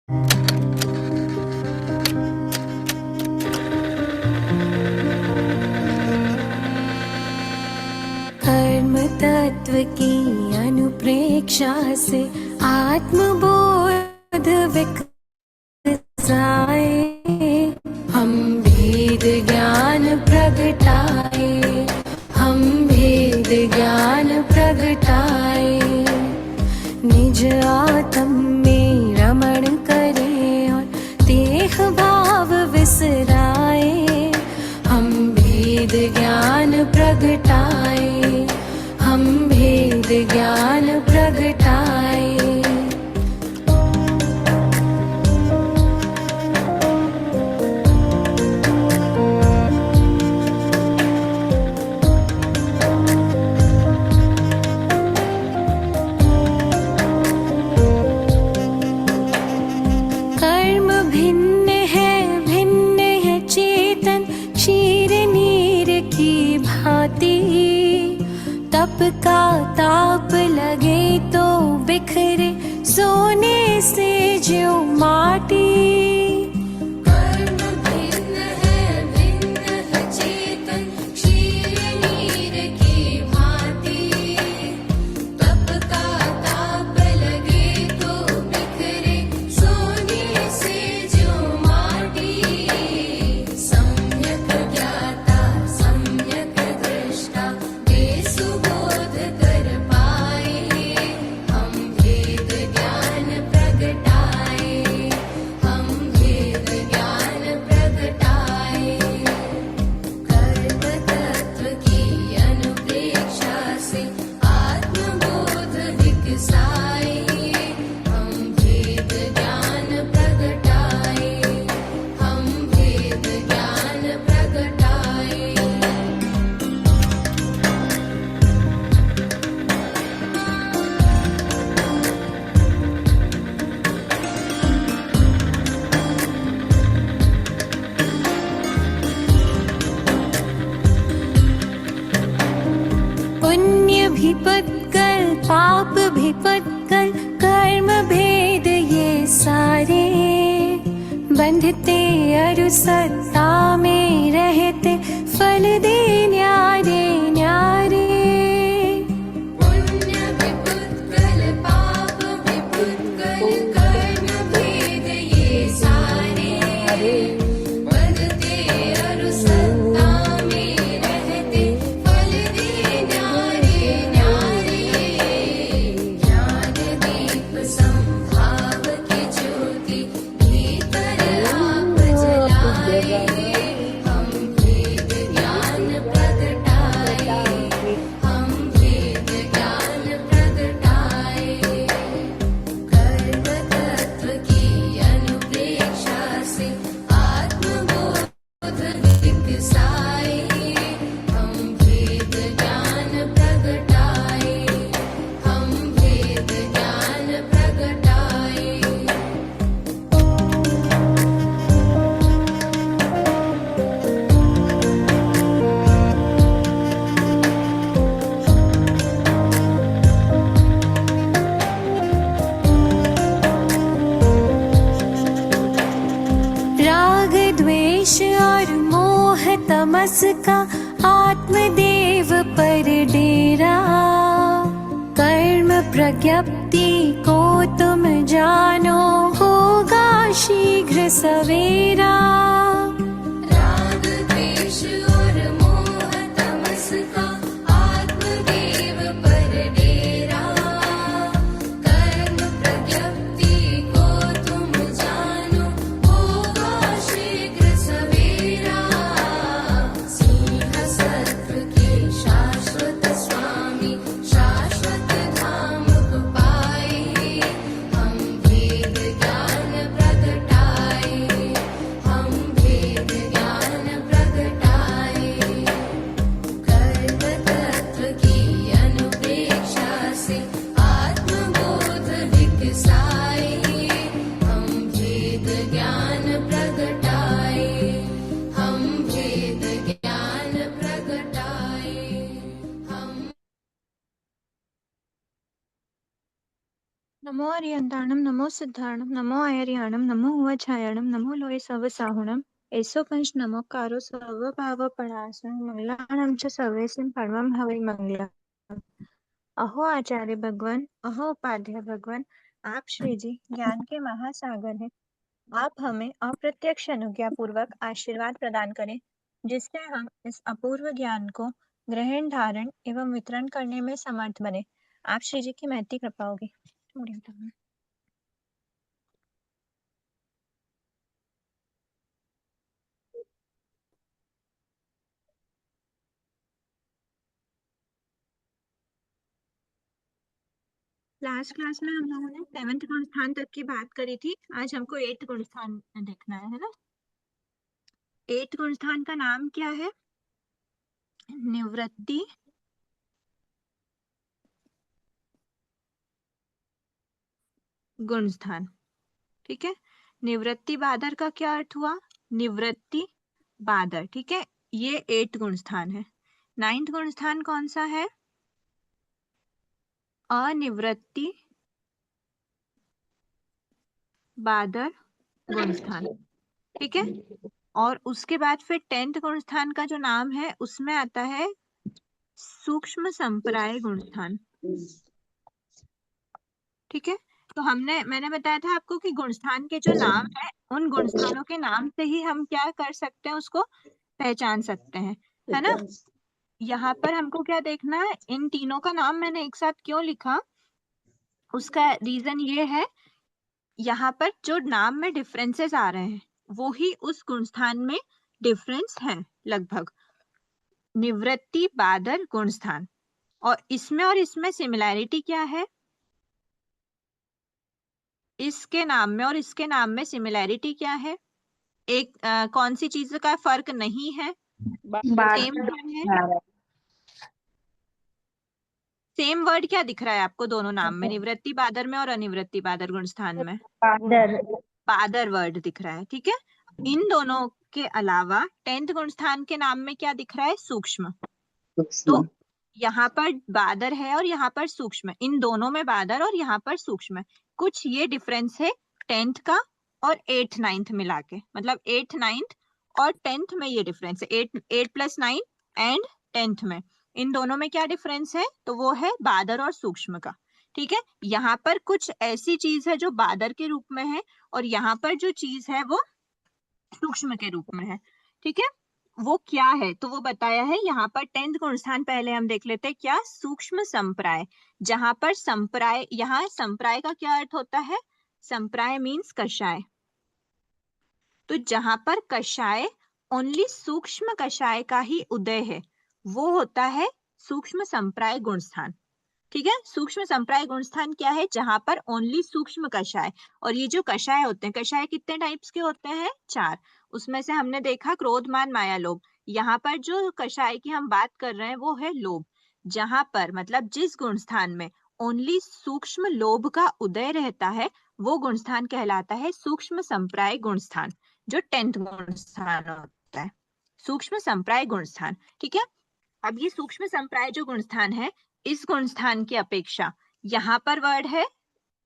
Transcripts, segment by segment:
कर्म तत्व की अनुप्रेक्षा से आत्मबोध विकसाए, हम भेद ज्ञान प्रगटाए, हम भेद ज्ञान प्रगटाए। निज आत्म में रमण करें और देह भाव विसराए, हम भेद ज्ञान प्रगटाए, हम भेद ज्ञान प्रगटाए। कर्म भिन्न है चेतन क्षीर नीर की भांति, तप का ताप लगे तो बिखरे सोने से ज्यों माटी। कर्म भिन्न है चेतन क्षीर नीर की भांति, तप का ताप लगे तो बिखरे सोने से ज्यों माटी। सम्यक ज्ञाता सम्यक दृष्टा वे सुबोध कर पाए, हम भेद ज्ञान प्रगटाए, हम भेद ज्ञान प्रगटाए। कर्म तत्व की अनुप्रेक्षा से आत्मबोध विकसाए, हम भेद ज्ञान प्रगटाए, हम भेद ज्ञान प्रगटाए। पुण्य भी पत्कल पाप भी पत्कल कर्म भेद ये सारे, बंधते अरु सत्ता में रहते फल दे न्यारे न्यारे। पुण्य भी पत्कल पाप भी पत्कल कर्म भेद ये सारे, बंधते अरु सत्ता में रहते फल दे न्यारे न्यारे। ज्ञान दीप संभाव की ज्योति भीतर आप जलाए, हम भेद ज्ञान प्रगटाए, हम भेद ज्ञान प्रगटाए। कर्म तत्व की अनुप्रेक्षा से आत्मबोध विकसाए, हम भेद ज्ञान प्रगटाए, हम भेद ज्ञान प्रगटाए। राग द्वेष और मोह तमस का आत्मदेव पर डेरा, कर्म प्रज्ञप्ति को तुम जानो होगा शीघ्र सवेरा। राग द्वेष और मोह तमस का आत्मदेव पर डेरा, कर्म प्रज्ञप्ति को तुम जानो होगा शीघ्र सवेरा। सिंह सत्व के शाश्वत स्वामी शाश्वत धाम को पाए, हम भेद ज्ञान प्रगटाए, नमो अरियन्ताणं नमो सिद्धाणं नमो आयर्याणं नमो उवछायाणं नमो लोये सर्वसाहुणं एसो पंच नमोकारो सर्वभावपणासनं मंगलानां च सर्वेसिं परमं हवै मंगलम्। अहो आचार्य भगवान, अहो उपाध्याय भगवान, आप श्री जी ज्ञान के महासागर हैं। आप हमें अप्रत्यक्ष अनुज्ञा पूर्वक आशीर्वाद प्रदान करें, जिससे हम इस अपूर्व ज्ञान को ग्रहण धारण एवं वितरण करने में समर्थ बने। आप श्री जी की महती कृपा होगी। लास्ट क्लास में हम लोगों ने 7th गुण स्थान तक की बात करी थी। आज हमको 8th गुण स्थान देखना है ना। 8th गुण स्थान का नाम क्या है? निवृत्ति गुण स्थान। ठीक है, निवृत्ति बादर का क्या अर्थ हुआ? निवृत्ति बादर। ठीक है, ये 8th गुण स्थान है। 9th गुण स्थान कौन सा है? अनिवृत्ति बादर गुण स्थान। ठीक है, और उसके बाद फिर 10th गुण स्थान का जो नाम है उसमें आता है सूक्ष्म संप्राय गुण स्थान। ठीक है, तो मैंने बताया था आपको कि गुणस्थान के जो नाम है उन गुणस्थानों के नाम से ही हम क्या कर सकते हैं, उसको पहचान सकते हैं, है ना। यहाँ पर हमको क्या देखना है, इन तीनों का नाम मैंने एक साथ क्यों लिखा, उसका रीजन ये है, यहाँ पर जो नाम में डिफरेंसेस आ रहे हैं वो ही उस गुणस्थान में डिफरेंस है लगभग। निवृत्ति बादर गुणस्थान, और इसमें सिमिलैरिटी क्या है? इसके नाम में और इसके नाम में सिमिलैरिटी क्या है? एक कौन सी चीज का फर्क नहीं है? सेम है। सेम वर्ड क्या दिख रहा है आपको दोनों नाम में, निवृत्ति बादर में और अनिवृत्ति बादर गुणस्थान में? बादर वर्ड दिख रहा है। ठीक है, इन दोनों के अलावा 10th गुणस्थान के नाम में क्या दिख रहा है? सूक्ष्म। तो यहाँ पर बादर है और यहाँ पर सूक्ष्म, इन दोनों में बादर और यहाँ पर सूक्ष्म। कुछ ये डिफरेंस है 10th का और 8th 9th मिला के, मतलब 8th 9th और 10th में ये डिफरेंस है। 8 + 9 एंड 10th में, इन दोनों में क्या डिफरेंस है? तो वो है बादर और सूक्ष्म का। ठीक है, यहाँ पर कुछ ऐसी चीज है जो बादर के रूप में है और यहाँ पर जो चीज है वो सूक्ष्म के रूप में है। ठीक है, वो क्या है तो वो बताया है यहाँ पर। 10th गुणस्थान पहले हम देख लेते हैं, क्या? सूक्ष्म संप्राय। जहां पर संप्राय, यहाँ संप्राय का क्या अर्थ होता है? संप्राय मीन्स कषाय। तो जहां पर कषाय, ओनली सूक्ष्म कषाय का ही उदय है, वो होता है सूक्ष्म संप्राय गुणस्थान। ठीक है, सूक्ष्म संप्राय गुणस्थान क्या है? जहां पर ओनली सूक्ष्म कषाय, और ये जो कषाय होते हैं, कषाय कितने टाइप्स के होते हैं? 4। उसमें से हमने देखा क्रोध मान माया लोभ। यहाँ पर जो कषाय की हम बात कर रहे हैं वो है लोभ। जहां पर मतलब जिस गुणस्थान में ओनली सूक्ष्म लोभ का उदय रहता है वो गुणस्थान कहलाता है सूक्ष्म संप्राय गुणस्थान, जो 10th गुणस्थान होता है, सूक्ष्म संप्राय गुणस्थान। ठीक है, अब ये सूक्ष्म संप्राय जो गुणस्थान है, इस गुणस्थान की अपेक्षा यहाँ पर वर्ड है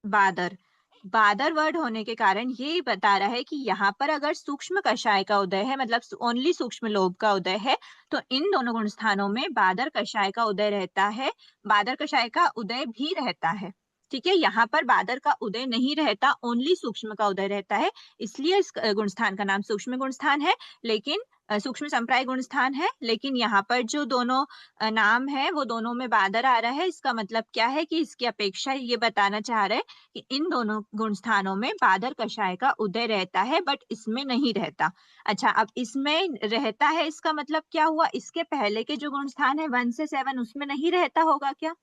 बादर। बादर वर्ड होने के कारण ये बता रहा है कि यहाँ पर अगर सूक्ष्म कषाय का उदय है, मतलब ओनली सूक्ष्म लोभ का उदय है, तो इन दोनों गुणस्थानों में बादर कषाय का उदय रहता है, बादर कषाय का उदय भी रहता है। ठीक है, यहाँ पर बादर का उदय नहीं रहता, ओनली सूक्ष्म का उदय रहता है, इसलिए इस गुणस्थान का नाम सूक्ष्म गुणस्थान है। लेकिन सूक्ष्म संप्राय गुणस्थान है, लेकिन यहाँ पर जो दोनों नाम है वो दोनों में बादर आ रहा है। इसका मतलब क्या है कि इसकी अपेक्षा ये बताना चाह रहे हैं कि इन दोनों गुण स्थानों में बादर कषाय का उदय रहता है, बट इसमें नहीं रहता। अच्छा, अब इसमें रहता है, इसका मतलब क्या हुआ? इसके पहले के जो गुण स्थान है 1 से 7, उसमें नहीं रहता होगा क्या?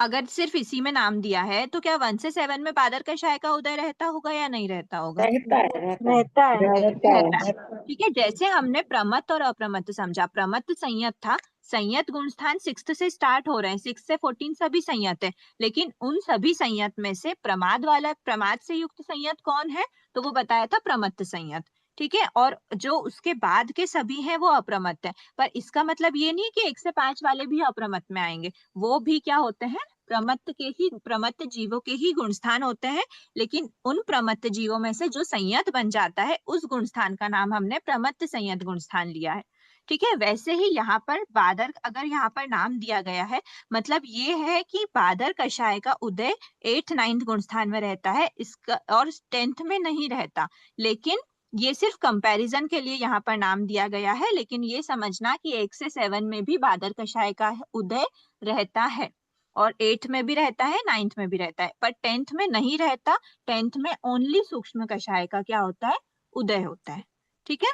अगर सिर्फ इसी में नाम दिया है तो क्या 1 से 7 में बादर कषाय का उदय रहता होगा या नहीं रहता होगा? रहता है। रहता है। ठीक है, जैसे हमने प्रमत्त और अप्रमत्त समझा। प्रमत्त संयत था, संयत गुणस्थान 6th से स्टार्ट हो रहे हैं, 6 से 14 सभी संयत है, लेकिन उन सभी संयत में से प्रमाद वाला, प्रमाद से युक्त संयत कौन है? तो वो बताया था प्रमत्त संयत। ठीक है, और जो उसके बाद के सभी हैं वो अप्रमत्त है। पर इसका मतलब ये नहीं कि 1 से 5 वाले भी अप्रमत्त में आएंगे, वो भी क्या होते हैं? प्रमत्त जीवों के ही गुणस्थान होते हैं, लेकिन उन प्रमत्त जीवों में से जो संयत बन जाता है उस गुणस्थान का नाम हमने प्रमत्त संयत गुणस्थान लिया है। ठीक है, वैसे ही यहाँ पर बादर, अगर यहाँ पर नाम दिया गया है, मतलब ये है कि बादर कषाय का उदय 8th 9th गुणस्थान में रहता है, इसका और 10th में नहीं रहता। लेकिन ये सिर्फ कंपैरिजन के लिए यहाँ पर नाम दिया गया है, लेकिन ये समझना कि 1 से 7 में भी बादर कषाय का उदय रहता है, और 8th में भी रहता है, 9th में भी रहता है, पर 10th में नहीं रहता। 10th में ओनली सूक्ष्म कषाय का क्या होता है, उदय होता है। ठीक है,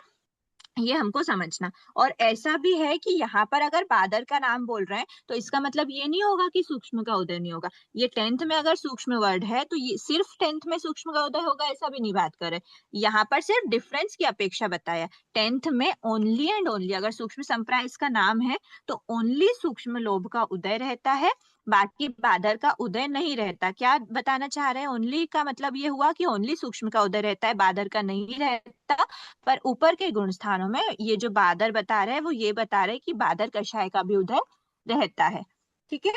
ये हमको समझना। और ऐसा भी है कि यहाँ पर अगर बादर का नाम बोल रहे हैं तो इसका मतलब ये नहीं होगा कि सूक्ष्म का उदय नहीं होगा। ये 10th में अगर सूक्ष्म वर्ड है तो ये सिर्फ 10th में सूक्ष्म का उदय होगा, ऐसा भी नहीं बात करे। यहाँ पर सिर्फ डिफरेंस की अपेक्षा बताया। 10th में ओनली एंड ओनली अगर सूक्ष्म संप्राय इसका नाम है तो ओनली सूक्ष्म लोभ का उदय रहता है, बाकी बादर का उदय नहीं रहता। क्या बताना चाह रहे हैं? ओनली का मतलब ये हुआ कि ओनली सूक्ष्म का उदय रहता है, बादर का नहीं रहता। पर ऊपर के गुण स्थानों में ये जो बादर बता रहे हैं वो ये बता रहे हैं कि बादर कषाय का भी उदय रहता है। ठीक है,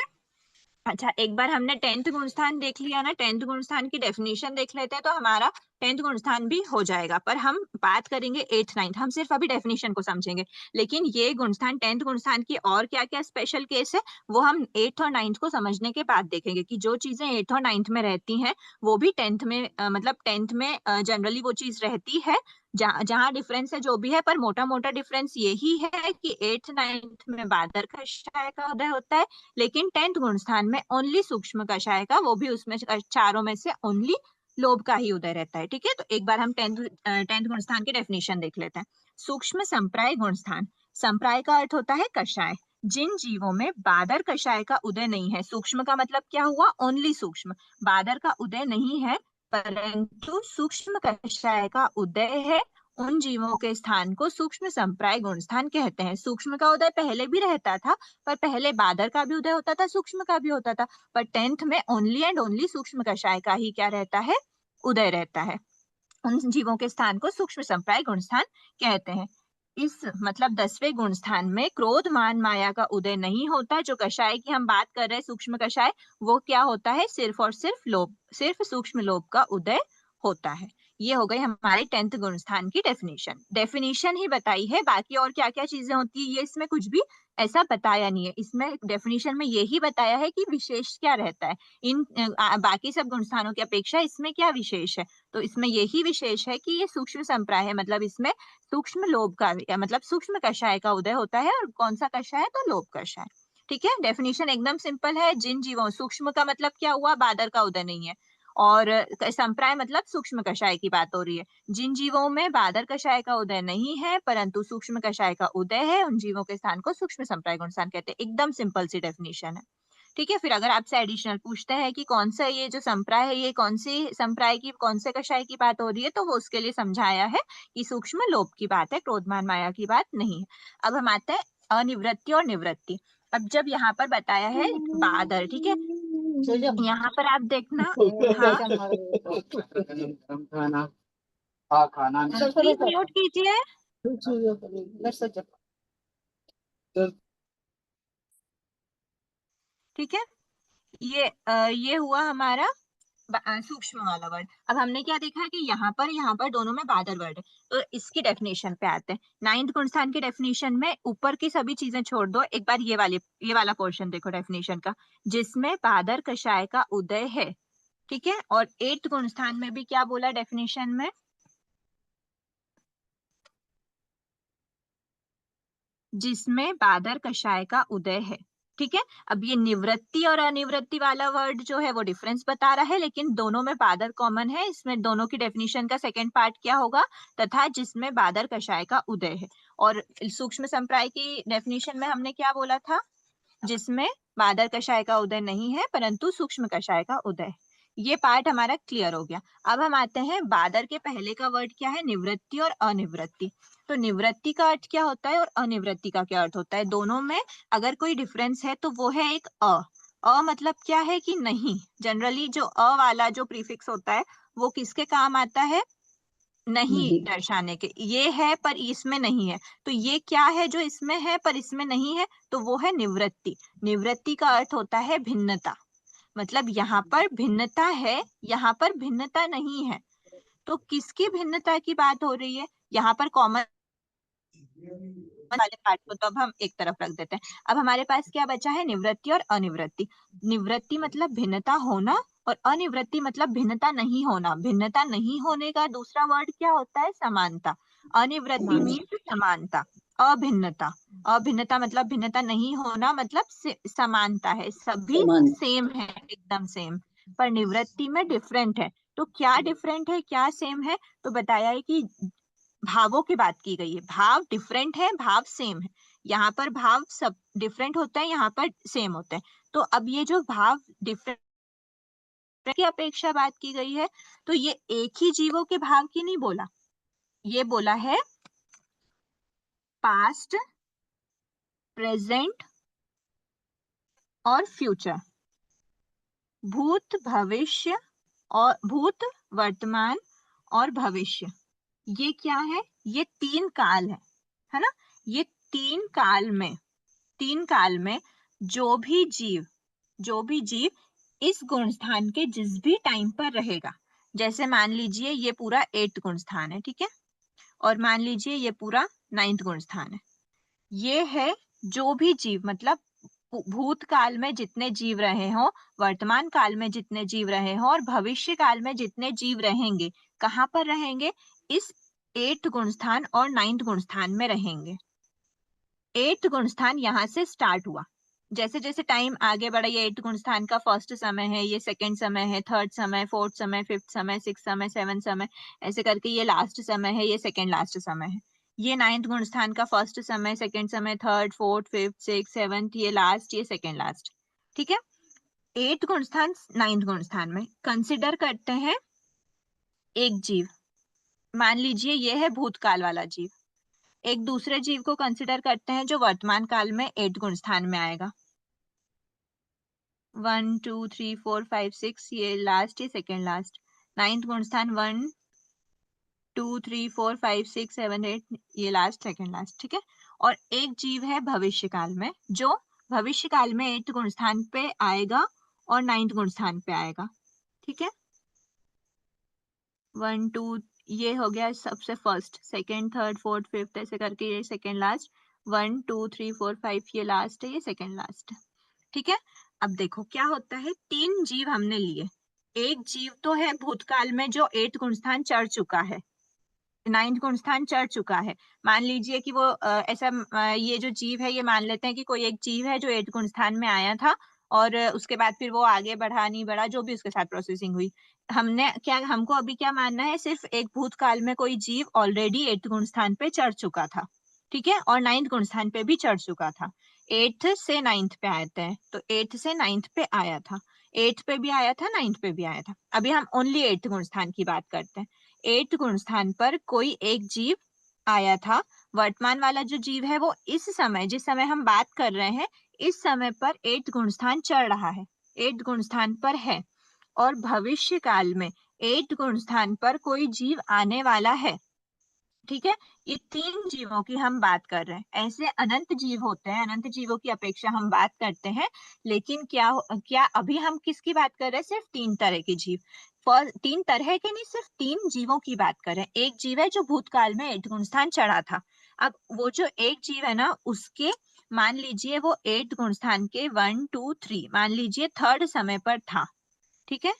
अच्छा एक बार हमने 10th गुणस्थान देख लिया ना, 10th गुणस्थान की डेफिनेशन देख लेते हैं तो हमारा 10th गुणस्थान भी हो जाएगा। पर हम बात करेंगे 8th 9th, हम सिर्फ अभी डेफिनेशन को समझेंगे। लेकिन ये गुणस्थान 10th गुणस्थान की और क्या क्या स्पेशल केस है वो हम 8th और 9th को समझने के बाद देखेंगे, कि जो चीजें 8th और 9th में रहती हैं वो भी 10th में मतलब 10th में जनरली वो चीज रहती है। जहाँ डिफरेंस है जो भी है, पर मोटा मोटा डिफरेंस यही है कि 8th 9th में बादर कषाय का उदय होता है, लेकिन 10th गुणस्थान में ओनली सूक्ष्म कषाय का, वो भी उसमें चारों में से ओनली लोभ का ही उदय रहता है। ठीक है, तो एक बार हम 10th गुणस्थान की डेफिनेशन देख लेते हैं। सूक्ष्म संप्राय गुणस्थान, संप्राय का अर्थ होता है कषाय। जिन जीवों में बादर कषाय का उदय नहीं है, सूक्ष्म का मतलब क्या हुआ, ओनली सूक्ष्म, बादर का उदय नहीं है परंतु सूक्ष्म कषाय का उदय है, उन जीवों के स्थान को सूक्ष्म संप्राय गुणस्थान कहते हैं। सूक्ष्म का उदय पहले भी रहता था, पर पहले बादर का भी उदय होता था, सूक्ष्म का भी होता था, पर 10th में ओनली एंड ओनली सूक्ष्म कषाय का ही क्या रहता है, उदय रहता है। उन जीवों के स्थान को सूक्ष्म संप्राय गुणस्थान कहते हैं। इस मतलब 10वें गुणस्थान में क्रोध मान माया का उदय नहीं होता। जो कषाय की हम बात कर रहे हैं सूक्ष्म कषाय, वो क्या होता है, सिर्फ और सिर्फ लोभ, सिर्फ सूक्ष्म लोभ का उदय होता है। ये हो गई हमारी 10th गुणस्थान की डेफिनेशन ही बताई है, बाकी और क्या क्या चीजें होती है ये इसमें कुछ भी ऐसा बताया नहीं है। इसमें डेफिनेशन में यही बताया है कि विशेष क्या रहता है इन बाकी सब गुणस्थानों की अपेक्षा, इसमें क्या विशेष है। तो इसमें यही विशेष है कि ये सूक्ष्म संप्राय है, मतलब इसमें सूक्ष्म लोभ का मतलब सूक्ष्म कषाय का उदय होता है। और कौन सा कषाय, तो लोभ कषाय। ठीक है, डेफिनेशन एकदम सिंपल है। जिन जीवों, सूक्ष्म का मतलब क्या हुआ, बादर का उदय नहीं है, और संप्राय मतलब सूक्ष्म कषाय की बात हो रही है। जिन जीवों में बादर कषाय का उदय नहीं है परंतु सूक्ष्म कषाय का उदय है, उन जीवों के स्थान को सूक्ष्म संप्राय गुणस्थान कहते हैं। एकदम सिंपल सी डेफिनेशन है। ठीक है, फिर अगर आपसे एडिशनल पूछते हैं कि कौन सा ये जो संप्राय है ये कौन सी संप्राय की, कौन से कषाय की बात हो रही है, तो वो उसके लिए समझाया है कि सूक्ष्म लोभ की बात है, क्रोधमान माया की बात नहीं है। अब हम आते हैं अनिवृत्ति और निवृत्ति। अब जब यहाँ पर बताया है बादर, ठीक है, यहाँ पर आप देखना, हाँ खाना, हाँ खाना प्लीज म्यूट कीजिए। ठीक है, ये हुआ हमारा सूक्ष्म वाला वर्ड। अब हमने क्या देखा है कि यहाँ पर दोनों में बादर वर्ड है। तो इसकी डेफिनेशन पे आते हैं। 9th गुणस्थान की डेफिनेशन में ऊपर की सभी चीजें छोड़ दो, एक बार ये वाला पोर्शन देखो डेफिनेशन का, जिसमें बादर कषाय का उदय है। ठीक है, और 8th गुणस्थान में भी क्या बोला डेफिनेशन में, जिसमें बादर कषाय का उदय है। ठीक है, अब ये निवृत्ति और अनिवृत्ति वाला वर्ड जो है वो डिफरेंस बता रहा है, लेकिन दोनों में बादर कॉमन है। इसमें दोनों की डेफिनेशन का सेकंड पार्ट क्या होगा, तथा जिसमें बादर कषाय का उदय है। और सूक्ष्म संप्राय की डेफिनेशन में हमने क्या बोला था, जिसमें बादर कषाय का उदय नहीं है परंतु सूक्ष्म कषाय का उदय। ये पार्ट हमारा क्लियर हो गया। अब हम आते हैं बादर के पहले का वर्ड क्या है, निवृत्ति और अनिवृत्ति। तो निवृत्ति का अर्थ क्या होता है और अनिवृत्ति का क्या अर्थ होता है, दोनों में अगर कोई डिफरेंस है तो वो है एक अ मतलब क्या है कि नहीं। जनरली जो अ वाला जो प्रीफिक्स होता है वो किसके काम आता है, नहीं दर्शाने के। ये है पर इसमें नहीं है, तो ये क्या है जो इसमें है पर इसमें नहीं है, तो वो है निवृत्ति। निवृत्ति का अर्थ होता है भिन्नता। मतलब यहाँ पर भिन्नता है, यहाँ पर भिन्नता नहीं है। तो किसकी भिन्नता की बात हो रही है? यहाँ पर कॉमन वाले पार्ट को तो अब हम एक तरफ रख देते हैं। अब हमारे पास क्या बचा है? निवृत्ति और अनिवृत्ति। निवृत्ति मतलब भिन्नता होना और अनिवृत्ति मतलब भिन्नता नहीं होना। भिन्नता नहीं होने का दूसरा वर्ड क्या होता है? समानता। अनिवृत्ति मीन्स समानता, अभिन्नता। अभिन्नता मतलब भिन्नता नहीं होना, मतलब समानता है, सभी सेम है, एकदम सेम। पर निवृत्ति में डिफरेंट है। तो क्या डिफरेंट है, क्या सेम है? तो बताया है कि भावों की बात की गई है। भाव डिफरेंट है, भाव सेम है। यहाँ पर भाव सब डिफरेंट होता है, यहाँ पर सेम होता है। तो अब ये जो भाव डिफरेंट की अपेक्षा बात की गई है, तो ये एक ही जीवों के भाव की नहीं बोला, ये बोला है पास्ट, प्रेजेंट और फ्यूचर। भूत, भविष्य और भूत, वर्तमान और भविष्य। ये क्या है? ये तीन काल है ना? ये तीन काल में जो भी जीव इस गुणस्थान के जिस भी टाइम पर रहेगा, जैसे मान लीजिए ये पूरा 8th गुणस्थान है, ठीक है, और मान लीजिए ये पूरा 9th गुणस्थान है। ये है जो भी जीव, मतलब भूतकाल में जितने जीव रहे हों, वर्तमान काल में जितने जीव रहे हों और भविष्य काल में जितने जीव रहेंगे, कहाँ पर रहेंगे? इस 8th गुणस्थान और 9th गुणस्थान में रहेंगे। 8th गुणस्थान यहाँ से स्टार्ट हुआ। जैसे जैसे टाइम आगे बढ़ा, ये 8th गुणस्थान का फर्स्ट समय है, ये सेकंड समय है, थर्ड समय, फोर्थ समय, फिफ्थ समय, सिक्स समय, सेवन समय, ऐसे करके ये लास्ट समय है, ये सेकंड लास्ट समय है। ये 9th गुणस्थान का फर्स्ट समय, सेकंड समय, third, fourth, fifth, six, seventh, ये लास्ट, ये सेकंड लास्ट, ठीक है। 8th गुणस्थान 9th गुणस्थान में कंसिडर करते हैं एक जीव, मान लीजिए ये है भूतकाल वाला जीव। एक दूसरे जीव को कंसिडर करते हैं जो वर्तमान काल में 8th गुणस्थान में आएगा। 1 2 3 4 5 6, ये लास्ट, ये सेकेंड लास्ट। 9th गुणस्थान 1 2 3 4 5 6 7 8, ये लास्ट, सेकेंड लास्ट, ठीक है। और एक जीव है भविष्य काल में, जो भविष्य काल में 8th गुणस्थान पे आएगा और 9th गुणस्थान पे आएगा, ठीक है। 1 2, ये हो गया सबसे first, second, third, fourth, fifth, ऐसे करके ये सेकेंड लास्ट। 1 2 3 4 5, ये लास्ट है, ये सेकेंड लास्ट, ठीक है। अब देखो क्या होता है, तीन जीव हमने लिए। एक जीव तो है भूतकाल में जो 8th गुणस्थान चढ़ चुका है, 9th गुणस्थान चढ़ चुका है। मान लीजिए कि वो ये जो जीव है, ये मान लेते हैं कि कोई एक जीव है जो 8th गुणस्थान में आया था और उसके बाद फिर वो आगे बढ़ा नहीं बढ़ा, जो भी उसके साथ प्रोसेसिंग हुई। हमको अभी क्या मानना है? सिर्फ एक भूतकाल में कोई जीव ऑलरेडी 8th गुणस्थान पे चढ़ चुका था, ठीक है, और 9th गुणस्थान पे भी चढ़ चुका था। 8th से 9th पे आते हैं, तो 8th से 9th पे आया था, 8th पे भी आया था, 9th पे भी आया था। अभी हम ओनली 8th गुणस्थान की बात करते हैं। 8th गुणस्थान पर कोई एक जीव आया था। वर्तमान वाला जो जीव है वो इस समय, जिस समय हम बात कर रहे हैं, इस समय पर 8th गुणस्थान चढ़ रहा है, 8th गुणस्थान पर है। और भविष्य काल में 8th गुणस्थान पर कोई जीव आने वाला है, ठीक है। ये तीन जीवों की हम बात कर रहे हैं। ऐसे अनंत जीव होते हैं, अनंत जीवों की अपेक्षा हम बात करते हैं, लेकिन क्या अभी हम किसकी बात कर रहे हैं? सिर्फ तीन तरह के जीव। तीन तरह के नहीं, सिर्फ तीन जीवों की बात कर रहे हैं। एक जीव है जो भूतकाल में 8th गुणस्थान चढ़ा था। अब वो जो एक जीव है ना, उसके मान लीजिए वो 8th गुणस्थान के 1 2 3, मान लीजिए थर्ड समय पर था, ठीक है।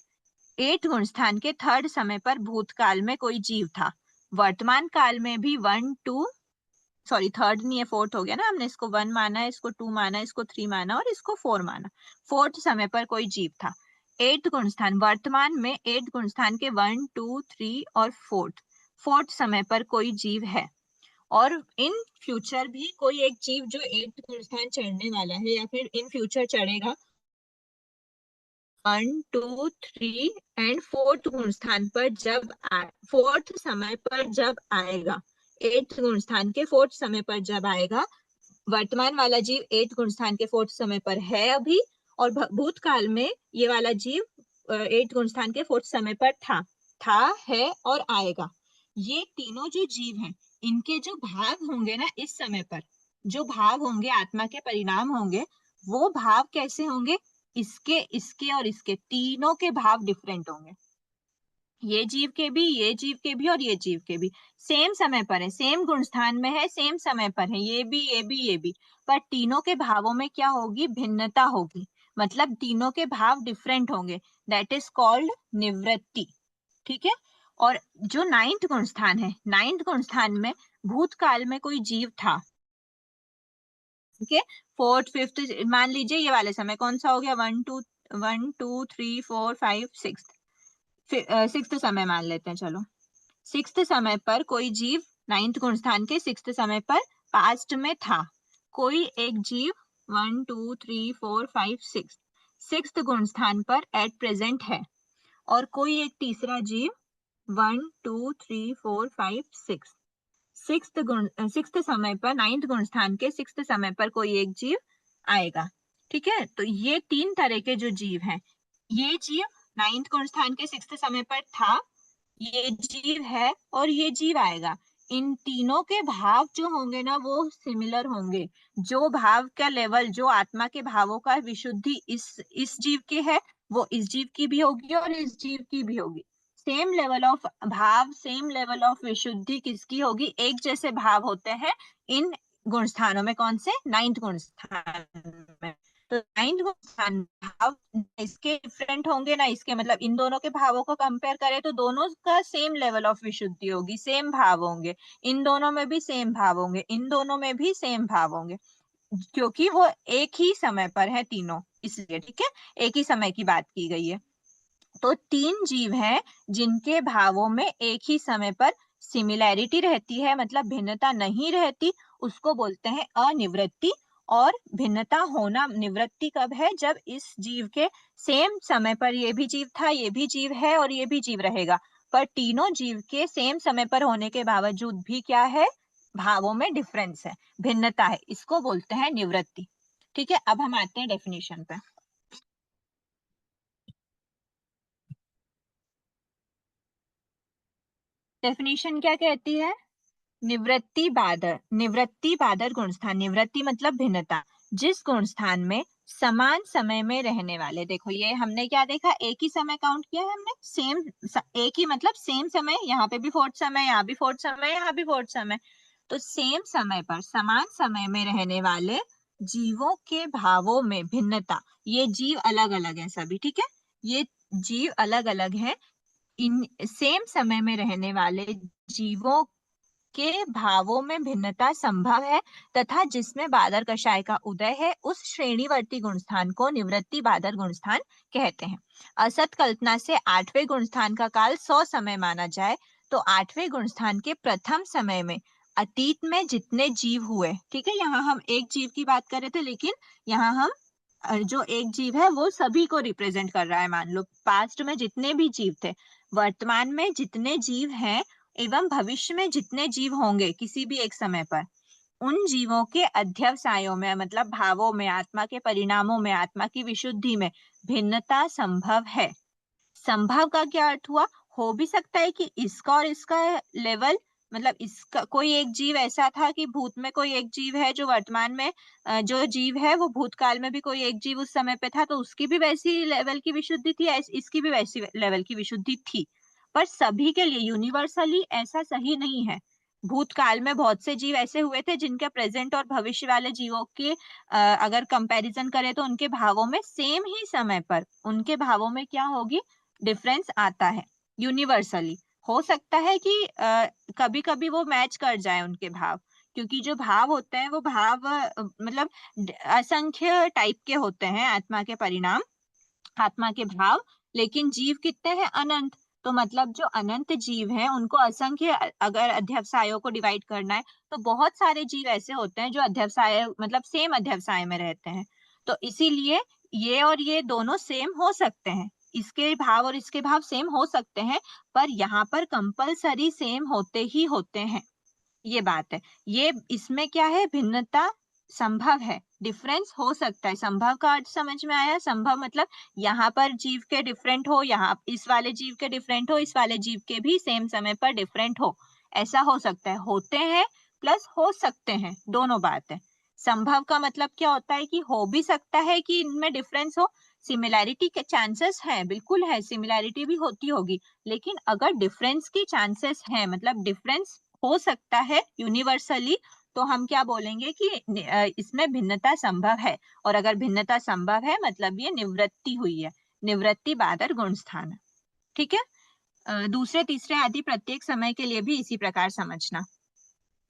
8th गुणस्थान के थर्ड समय पर भूतकाल में कोई जीव था। वर्तमान काल में भी 1 2, सॉरी थर्ड नहीं है, फोर्थ हो गया ना, हमने इसको 1 माना, इसको 2 माना, इसको 3 माना और इसको 4 माना। फोर्थ समय पर कोई जीव था। 8th गुणस्थान, वर्तमान में 8th गुणस्थान के 1 2 3 और फोर्थ समय पर कोई जीव है। और इन फ्यूचर भी कोई एक जीव जो 8th गुणस्थान चढ़ने वाला है या फिर इन फ्यूचर चढ़ेगा। 1 2 3 एंड फोर्थ गुणस्थान पर जब फोर्थ समय पर जब आएगा, 8th गुणस्थान के फोर्थ समय पर जब आएगा, वर्तमान वाला जीव 8th गुणस्थान के फोर्थ समय पर है अभी, और भूतकाल में ये वाला जीव 8th गुणस्थान के फोर्थ समय पर था, है और आएगा। ये तीनों जो जीव हैं, इनके जो भाव होंगे ना इस समय पर, जो भाव होंगे, आत्मा के परिणाम होंगे, वो भाव कैसे होंगे? इसके इसके और इसके तीनों के भाव डिफरेंट होंगे। ये जीव के भी, ये जीव के भी और ये जीव के भी सेम समय पर है, सेम गुण स्थान में है, सेम समय पर है, ये भी ये भी ये भी, पर तीनों के भावों में क्या होगी, भिन्नता होगी, मतलब तीनों के भाव डिफरेंट होंगे, दैट इज कॉल्ड निवृत्ति। ठीक है। और जो 9th गुण स्थान है, 9th गुण स्थान में भूतकाल में कोई जीव था, ठीक है, 4th 5th, मान लीजिए ये वाले समय कौन सा हो गया, 1 2 3 4 5 6, 6th समय मान लेते हैं, चलो 6th समय पर कोई जीव 9th गुण स्थान के 6th समय पर पास्ट में था, कोई एक जीव 1 2 3 4 5 6 6th गुण स्थान पर एट प्रेजेंट है, और कोई एक तीसरा जीव 1 2 3 4 5 6 6th समय पर 9th गुण स्थान के 6th समय पर कोई एक जीव आएगा। ठीक है, तो ये 3 तरह के जो जीव हैं, ये जीव 9th गुण स्थान के 6th समय पर था, ये जीव है और ये जीव आएगा। इन तीनों के भाव जो होंगे ना वो सिमिलर होंगे, जो भाव का लेवल, जो आत्मा के भावों का विशुद्धि इस जीव के है, वो इस जीव की भी होगी और इस जीव की भी होगी। सेम लेवल ऑफ भाव, सेम लेवल ऑफ विशुद्धि किसकी होगी, एक जैसे भाव होते हैं इन गुण स्थानों में, कौन से, 9th गुण स्थान में। तो 9th गुण स्थान भाव इसके डिफरेंट होंगे ना, इसके मतलब इन दोनों के भावों को कंपेयर करें तो दोनों का सेम लेवल ऑफ विशुद्धि होगी, सेम भाव होंगे, इन दोनों में भी सेम भाव होंगे, इन दोनों में भी सेम भाव होंगे, क्योंकि वो एक ही समय पर है तीनों, इसलिए। ठीक है, एक ही समय की बात की गई है। तो 3 जीव हैं जिनके भावों में एक ही समय पर सिमिलैरिटी रहती है, मतलब भिन्नता नहीं रहती, उसको बोलते हैं अनिवृत्ति। और भिन्नता होना, निवृत्ति कब है, जब इस जीव के सेम समय पर ये भी जीव था, ये भी जीव है और ये भी जीव रहेगा, पर तीनों जीव के सेम समय पर होने के बावजूद भी क्या है, भावों में डिफरेंस है, भिन्नता है, इसको बोलते हैं निवृत्ति। ठीक है, अब हम आते हैं डेफिनेशन पे। डेफिनेशन क्या कहती है, निवृत्ति बादर गुण स्थान, निवृत्ति मतलब भिन्नता, जिस गुण स्थान में समान समय में रहने वाले, देखो ये हमने क्या देखा, एक ही समय काउंट किया है हमने, सेम, एक ही मतलब सेम समय, यहाँ पे भी 4th समय, यहाँ भी 4th समय, यहाँ भी 4th समय, तो सेम समय पर समान समय में रहने वाले जीवों के भावों में भिन्नता, ये जीव अलग अलग है सभी, ठीक है, ये जीव अलग अलग है, इन सेम समय में रहने वाले जीवों के भावों में भिन्नता संभव है, तथा जिसमें बादर कषाय का उदय है, उस श्रेणीवर्ती गुणस्थान को निवृत्ति बादर गुणस्थान कहते हैं। असत कल्पना से 8वें गुणस्थान का काल 100 समय माना जाए तो 8वें गुणस्थान के प्रथम समय में अतीत में जितने जीव हुए, ठीक है, यहाँ हम एक जीव की बात कर रहे थे, लेकिन यहाँ हम जो एक जीव है वो सभी को रिप्रेजेंट कर रहा है, मान लो पास्ट में जितने भी जीव थे, वर्तमान में जितने जीव हैं एवं भविष्य में जितने जीव होंगे किसी भी एक समय पर, उन जीवों के अध्यवसायों में, मतलब भावों में, आत्मा के परिणामों में, आत्मा की विशुद्धि में भिन्नता संभव है। संभव का क्या अर्थ हुआ, हो भी सकता है कि इसका और इसका लेवल, मतलब इसका कोई एक जीव ऐसा था कि भूत में कोई एक जीव है जो वर्तमान में जो जीव है वो भूतकाल में भी कोई एक जीव उस समय पे था, तो उसकी भी वैसी लेवल की विशुद्धि थी, इसकी भी वैसी लेवल की विशुद्धि थी, पर सभी के लिए यूनिवर्सली ऐसा सही नहीं है। भूतकाल में बहुत से जीव ऐसे हुए थे जिनके प्रेजेंट और भविष्य वाले जीवों के अगर कंपैरिजन करें तो उनके भावों में सेम ही समय पर उनके भावों में क्या होगी, डिफरेंस आता है। यूनिवर्सली हो सकता है कि कभी कभी वो मैच कर जाए उनके भाव, क्योंकि जो भाव होते हैं वो भाव मतलब असंख्य टाइप के होते हैं, आत्मा के परिणाम, आत्मा के भाव, लेकिन जीव कितने हैं, अनंत, तो मतलब जो अनंत जीव हैं उनको असंख्य, अगर अध्यवसायों को डिवाइड करना है तो बहुत सारे जीव ऐसे होते हैं जो अध्यवसाय मतलब सेम अध्यवसाय में रहते हैं, तो इसीलिए ये और ये दोनों सेम हो सकते हैं, इसके भाव और इसके भाव सेम हो सकते हैं, पर यहाँ पर कंपलसरी सेम होते ही होते हैं, ये बात है। ये इसमें क्या है, भिन्नता संभव है, डिफरेंस हो सकता है, संभव का अर्थ समझ में आया, संभव मतलब यहाँ पर जीव के डिफरेंट हो, यहाँ इस वाले जीव के डिफरेंट हो, इस वाले जीव के भी सेम समय पर डिफरेंट हो, ऐसा हो सकता है, होते हैं प्लस हो सकते हैं, दोनों बात है। संभव का मतलब क्या होता है कि हो भी सकता है कि इनमें डिफरेंस हो, सिमिलैरिटी के चांसेस हैं, बिल्कुल है, सिमिलैरिटी भी होती होगी, लेकिन अगर डिफरेंस की चांसेस हैं, मतलब डिफरेंस हो सकता है यूनिवर्सली, तो हम क्या बोलेंगे कि इसमें भिन्नता संभव है। और अगर भिन्नता संभव है मतलब ये निवृत्ति हुई है, निवृत्ति बादर गुण स्थान। ठीक है, दूसरे तीसरे आदि प्रत्येक समय के लिए भी इसी प्रकार समझना।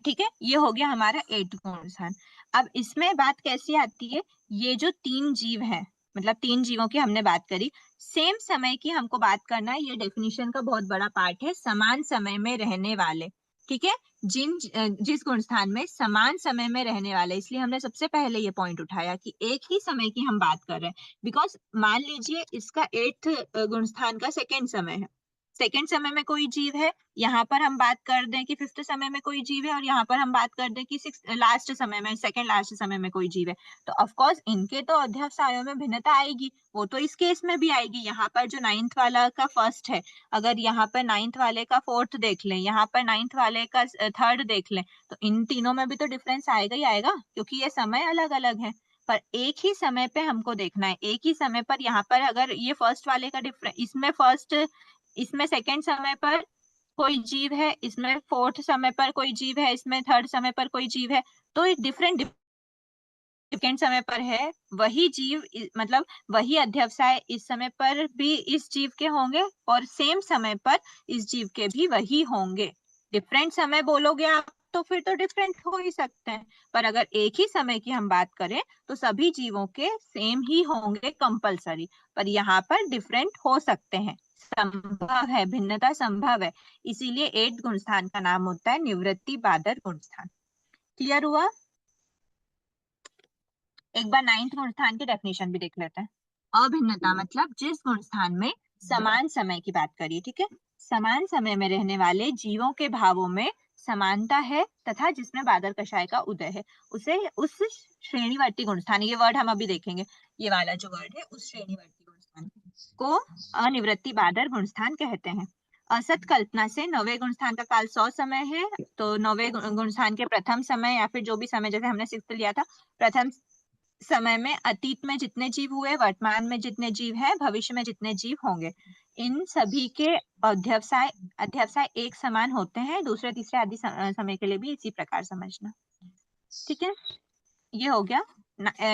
ठीक है, ये हो गया हमारा 8 गुण स्थान। अब इसमें बात कैसी आती है, ये जो 3 जीव है, मतलब 3 जीवों की हमने बात करी, सेम समय की हमको बात करना है, ये डेफिनेशन का बहुत बड़ा पार्ट है, समान समय में रहने वाले। ठीक है, जिस गुण स्थान में समान समय में रहने वाले, इसलिए हमने सबसे पहले ये पॉइंट उठाया कि एक ही समय की हम बात कर रहे हैं, बिकॉज मान लीजिए इसका 8th गुण स्थान का सेकेंड समय है, सेकेंड समय में कोई जीव है, यहाँ पर हम बात कर दें कि 5th समय में कोई जीव है, और यहाँ पर हम बात कर दें कि 6th लास्ट समय में, सेकेंड लास्ट समय में कोई जीव है, तो ऑफ कोर्स इनके तो अध्यवसायों में भिन्नता आएगी, वो तो इस केस में भी आएगी। यहाँ पर जो 9th वाला का 1st है, अगर यहाँ पर 9th वाले का 4th देख लें, यहाँ पर 9th वाले का 3rd देख लें, तो इन तीनों में भी तो डिफरेंस आएगा ही आएगा, क्योंकि ये समय अलग अलग है। पर एक ही समय पे हमको देखना है, एक ही समय पर यहाँ पर अगर ये फर्स्ट वाले का डिफरेंस, इसमें सेकेंड समय पर कोई जीव है, इसमें 4th समय पर कोई जीव है, इसमें 3rd समय पर कोई जीव है, तो एक डिफरेंट सेकेंड समय पर है, वही जीव मतलब वही अध्यवसाय इस समय पर भी इस जीव के होंगे, और सेम समय पर इस जीव के भी वही होंगे। डिफरेंट समय बोलोगे आप तो फिर तो डिफरेंट हो ही सकते हैं, पर अगर एक ही समय की हम बात करें तो सभी जीवों के सेम ही होंगे कंपलसरी, पर यहाँ पर डिफरेंट हो सकते हैं, संभव है, भिन्नता संभव है, इसीलिए 8 गुण स्थान का नाम होता है निवृत्ति बादर गुण स्थान। क्लियर हुआ? एक बार 9th गुण स्थान की डेफिनेशन भी देख लेते हैं। अभिन्नता मतलब जिस गुण स्थान में समान समय की बात करिए, ठीक है, समान समय में रहने वाले जीवों के भावों में समानता है तथा जिसमें बादर कषाय का उदय है, उसे उस श्रेणीवर्ती गुण स्थान, ये वर्ड हम अभी देखेंगे, ये वाला जो वर्ड है, उस श्रेणीवर्ती गुण स्थान को अनिवृत्ति बादर गुण स्थान कहते हैं। असत कल्पना से 9वें गुण स्थान का काल 100 समय है, तो 9वें गुण स्थान के प्रथम समय या फिर जो भी समय, जैसे हमने 6th लिया था, प्रथम समय में अतीत में जितने जीव हुए, वर्तमान में जितने जीव हैं, भविष्य में जितने जीव होंगे, इन सभी के अध्यवसाय एक समान होते हैं, दूसरे तीसरे आदि समय के लिए भी इसी प्रकार समझना। ठीक है, ये हो गया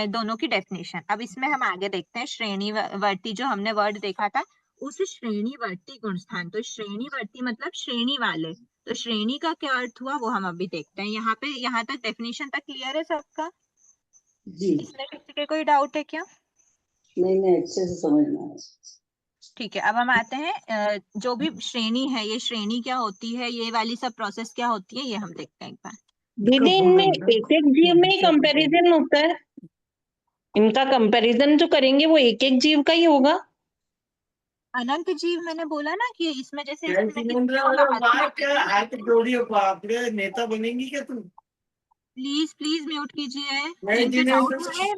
दोनों की डेफिनेशन। अब इसमें हम आगे देखते हैं श्रेणीवर्ती, जो हमने वर्ड देखा था, उस श्रेणीवर्ती गुण स्थान, तो श्रेणीवर्ती मतलब श्रेणी वाले, तो श्रेणी का क्या अर्थ हुआ वो हम अभी देखते हैं। यहाँ तक डेफिनेशन तक क्लियर है सबका? जी इसमें किसी के कोई डाउट है क्या? नहीं अच्छे से समझना है। ठीक है, अब हम आते हैं जो भी श्रेणी है, ये श्रेणी क्या होती है, ये वाली सब प्रोसेस क्या होती है, ये हम देखते हैं एक बार। दीदी इनमें एक एक जीव में ही कंपैरिजन होता है, इनका कंपैरिजन जो करेंगे वो एक एक जीव का ही होगा। अनंत जीव मैंने बोला ना कि इसमें जैसे नेता बनेंगी क्या तुम? प्लीज म्यूट कीजिए, नहीं, जिनके डाउट है,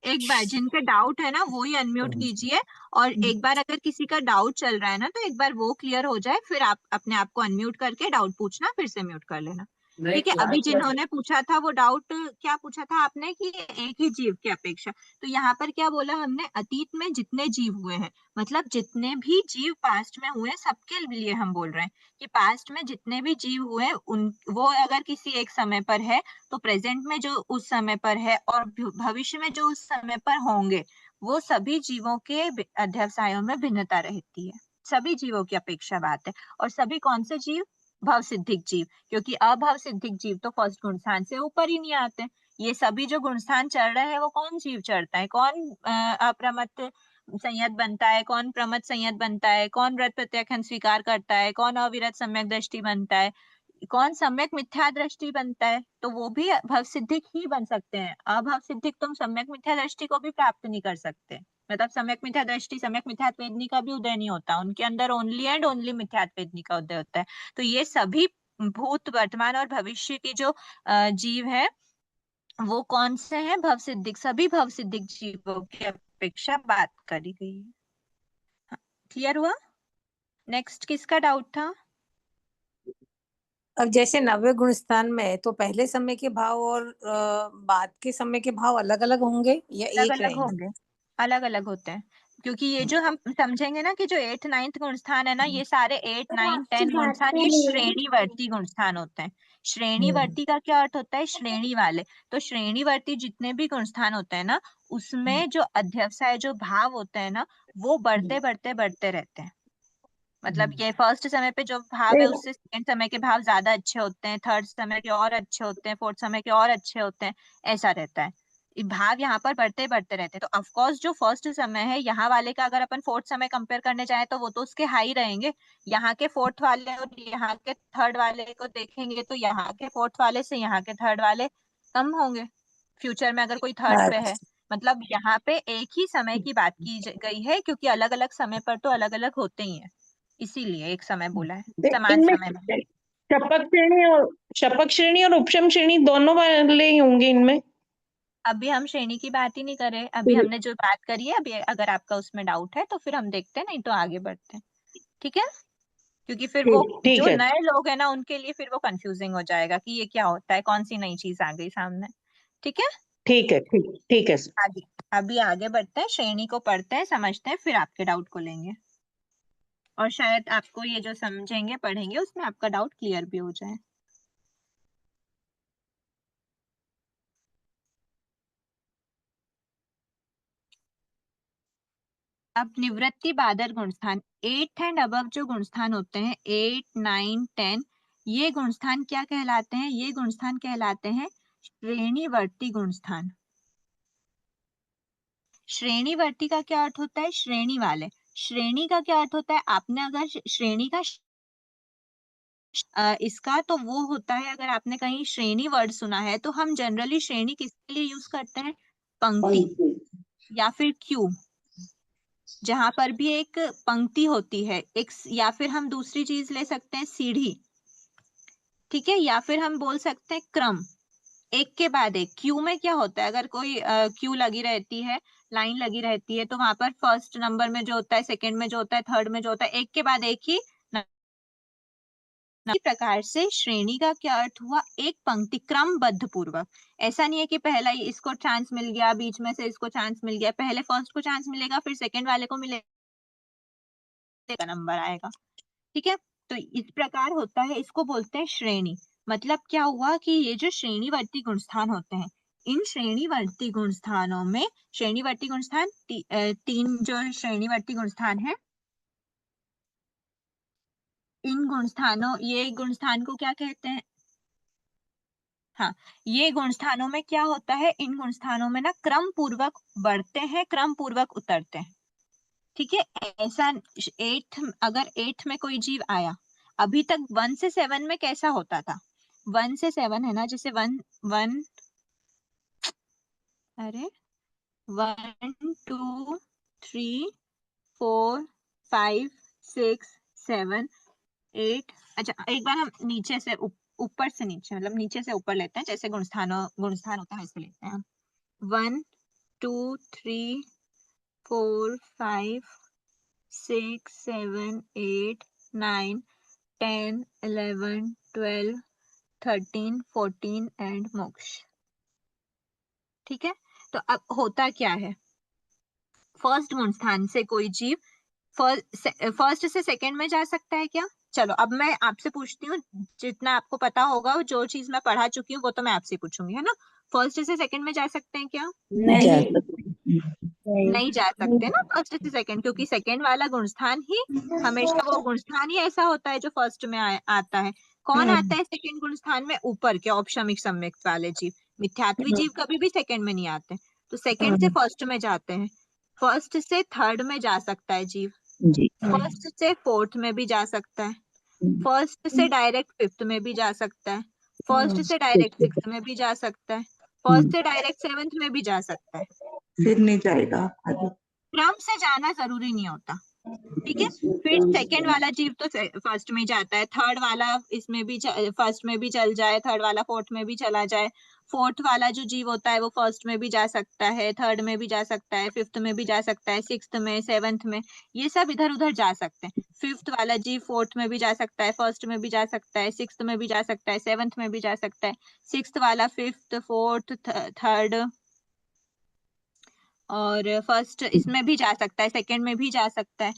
एक बार जिनके डाउट है ना वो ही अनम्यूट कीजिए, और एक बार अगर किसी का डाउट चल रहा है ना, तो एक बार वो क्लियर हो जाए, फिर आप अपने आप को अनम्यूट करके डाउट पूछना, फिर से म्यूट कर लेना। ठीक है, अभी जिन्होंने पूछा था वो डाउट क्या पूछा था आपने कि एक ही जीव की अपेक्षा, तो यहाँ पर क्या बोला हमने, अतीत में जितने जीव हुए हैं, मतलब जितने भी जीव पास्ट में हुए सबके लिए हम बोल रहे हैं कि पास्ट में जितने भी जीव हुए उन वो अगर किसी एक समय पर है, तो प्रेजेंट में जो उस समय पर है और भविष्य में जो उस समय पर होंगे, वो सभी जीवों के अध्यवसायों में भिन्नता रहती है, सभी जीवों की अपेक्षा बात है। और सभी कौन से जीव? भव सिद्धिक जीव, क्योंकि अभव सिद्धिक जीव तो फर्स्ट गुण स्थान से ऊपर ही नहीं आते। ये सभी जो गुण स्थान चढ़ रहे हैं वो कौन जीव चढ़ता है, कौन अप्रमत्त संयत बनता है, कौन प्रमत्त संयत बनता है, कौन व्रत प्रत्याख्यान स्वीकार करता है, कौन अविरत सम्यक दृष्टि बनता है, कौन सम्यक मिथ्या दृष्टि बनता है, तो वो भी भव सिद्धिक ही बन सकते हैं। अभव सिद्धिक तुम सम्यक मिथ्या दृष्टि को भी प्राप्त नहीं कर सकते, मतलब सम्यक मिथ्या दृष्टि, सम्यक मिथ्यात्वेदनी का भी उदय नहीं होता, उनके अंदर ओनली एंड ओनली मिथ्यात्वेदनी का उदय होता है। तो ये सभी भूत वर्तमान और भविष्य के जो जीव है वो कौन से हैं? भव सिद्धिक, सभी भव सिद्धिक जीवों की अपेक्षा बात करी गई है। क्लियर हुआ? नेक्स्ट किसका डाउट था? अब जैसे 90 गुण स्थान में है, तो पहले समय के भाव और बाद के समय के भाव अलग अलग होंगे या अलग एक अलग रहेंगे? होंगे, अलग अलग होते हैं, क्योंकि ये जो हम समझेंगे ना कि जो 8th 9th गुणस्थान है ना, ये सारे 8 9 10 गुणस्थान ये श्रेणीवर्ती गुणस्थान होते हैं। श्रेणीवर्ती का क्या अर्थ होता है? श्रेणी वाले। तो श्रेणीवर्ती जितने भी गुणस्थान होते हैं ना, उसमें जो अध्यवसाय जो भाव होते हैं ना, वो बढ़ते बढ़ते बढ़ते रहते हैं। मतलब ये फर्स्ट समय पे जो भाव है उससे सेकंड समय के भाव ज्यादा अच्छे होते हैं, थर्ड समय के और अच्छे होते हैं, फोर्थ समय के और अच्छे होते हैं, ऐसा रहता है। ये भाव यहाँ पर बढ़ते बढ़ते रहते हैं। तो ऑफ कोर्स जो फर्स्ट समय है यहाँ वाले का अगर अपन फोर्थ समय कंपेयर करने जाए तो वो तो उसके हाई रहेंगे। यहाँ के फोर्थ वाले और यहाँ के थर्ड वाले को देखेंगे तो यहाँ के फोर्थ वाले से यहाँ के थर्ड वाले कम होंगे फ्यूचर में, अगर कोई थर्ड पे है। मतलब यहाँ पे एक ही समय की बात की गई है, क्योंकि अलग अलग समय पर तो अलग अलग होते ही है, इसीलिए एक समय बोला है समान इनमें समय में। शपथ श्रेणी और उपशम श्रेणी दोनों वाले ही होंगे इनमें। अभी हम श्रेणी की बात ही नहीं कर रहे, अभी हमने जो बात करी है, अभी अगर आपका उसमें डाउट है तो फिर हम देखते हैं, नहीं तो आगे बढ़ते हैं। ठीक है, क्योंकि फिर वो ठीक जो है, नए लोग हैं ना उनके लिए फिर वो कंफ्यूजिंग हो जाएगा कि ये क्या होता है, कौन सी नई चीज आ गई सामने। ठीक है, ठीक है, ठीक है सर। आगे अभी आगे बढ़ते हैं, श्रेणी को पढ़ते हैं, समझते हैं, फिर आपके डाउट को लेंगे और शायद आपको ये जो समझेंगे पढ़ेंगे उसमें आपका डाउट क्लियर भी हो जाए। अब निवृत्ति बादर गुणस्थान 8 एंड अबव जो गुणस्थान होते हैं 8 9 10, ये गुणस्थान क्या कहलाते हैं? ये गुणस्थान कहलाते हैं श्रेणीवर्ती गुणस्थान। श्रेणीवर्ती का क्या अर्थ होता है? श्रेणी वाले। श्रेणी का क्या अर्थ होता है? आपने अगर श्रेणी का इसका तो वो होता है, अगर आपने कहीं श्रेणी वर्ड सुना है तो हम जनरली श्रेणी किसके लिए यूज करते हैं? पंक्ति या फिर क्यू, जहां पर भी एक पंक्ति होती है एक, या फिर हम दूसरी चीज ले सकते हैं सीढ़ी। ठीक है, या फिर हम बोल सकते हैं क्रम, एक के बाद एक। क्यू में क्या होता है? अगर कोई क्यू लगी रहती है, लाइन लगी रहती है, तो वहां पर फर्स्ट नंबर में जो होता है, सेकंड में जो होता है, थर्ड में जो होता है, एक के बाद एक ही। इसी प्रकार से श्रेणी का क्या अर्थ हुआ? एक पंक्ति क्रमबद्ध पूर्वक। ऐसा नहीं है कि पहला ही इसको चांस मिल गया, बीच में से इसको चांस मिल गया, पहले फर्स्ट को चांस मिलेगा फिर सेकंड वाले को मिलेगा नंबर आएगा। ठीक है, तो इस प्रकार होता है, इसको बोलते हैं श्रेणी। मतलब क्या हुआ कि ये जो श्रेणीवर्ती गुणस्थान होते हैं, इन श्रेणीवर्ती गुणस्थानों में, श्रेणीवर्ती गुणस्थान तीन जो श्रेणीवर्ती गुणस्थान है, इन गुणस्थानों, ये गुणस्थान को क्या कहते हैं? हाँ, ये गुणस्थानों में क्या होता है? इन गुणस्थानों में ना क्रम पूर्वक बढ़ते हैं, क्रम पूर्वक उतरते हैं। ठीक है, ऐसा अगर 8th में कोई जीव आया, अभी तक 1 से 7 में कैसा होता था? 1 से 7 है ना, जैसे 1 1 अरे 1 2 3 4 5 6 7 8। अच्छा, एक बार हम नीचे से ऊपर से नीचे, मतलब नीचे से ऊपर लेते हैं, जैसे गुणस्थान होता है वैसे लेते हैं हम। 1 2 3 4 5 6 7 8 9 10 11 12 13 14 एंड मोक्ष। ठीक है, तो अब होता क्या है? फर्स्ट गुणस्थान से कोई जीव फर्स्ट से सेकंड में जा सकता है क्या? चलो अब मैं आपसे पूछती हूँ, जितना आपको पता होगा, जो चीज मैं पढ़ा चुकी हूँ वो तो मैं आपसे पूछूंगी, है ना? फर्स्ट से सेकंड में जा सकते हैं क्या? नहीं जा सकते ना फर्स्ट से सेकंड, क्योंकि सेकंड वाला गुणस्थान ही हमेशा वो गुणस्थान ही ऐसा होता है जो फर्स्ट में आता है। कौन आता है सेकंड गुणस्थान में? ऊपर के औपशमिक सम्यक्त वाले जीव। मिथ्यात्वी जीव कभी भी सेकंड में नहीं आते, तो सेकंड से फर्स्ट में जाते हैं। फर्स्ट से थर्ड में जा सकता है जीव, फर्स्ट से फोर्थ में भी जा सकता है, फर्स्ट से डायरेक्ट फिफ्थ में भी जा सकता है, फर्स्ट से डायरेक्ट सिक्स्थ में भी जा सकता है, फर्स्ट से डायरेक्ट सेवेंथ में भी जा सकता है। फिर नहीं जाएगा आगे। क्रम से जाना जरूरी नहीं होता। ठीक है, फिर सेकंड वाला जीव तो फर्स्ट में जाता है, थर्ड वाला इसमें भी फर्स्ट में भी चल जाए, थर्ड वाला फोर्थ में भी चला जाए, फोर्थ वाला जो जीव होता है वो फर्स्ट में भी जा सकता है, थर्ड में भी जा सकता है, फिफ्थ में भी जा सकता है, सिक्स्थ में, सेवंथ में, ये सब इधर उधर जा सकते हैं। फिफ्थ वाला जीव फोर्थ में भी जा सकता है, फर्स्ट में भी जा सकता है, सिक्स्थ में भी जा सकता है, सेवंथ में भी जा सकता है, सिक्स्थ वाला फिफ्थ, फोर्थ, थर्ड, और फर्स्ट इसमें भी जा सकता है, सेकंड में भी जा सकता है।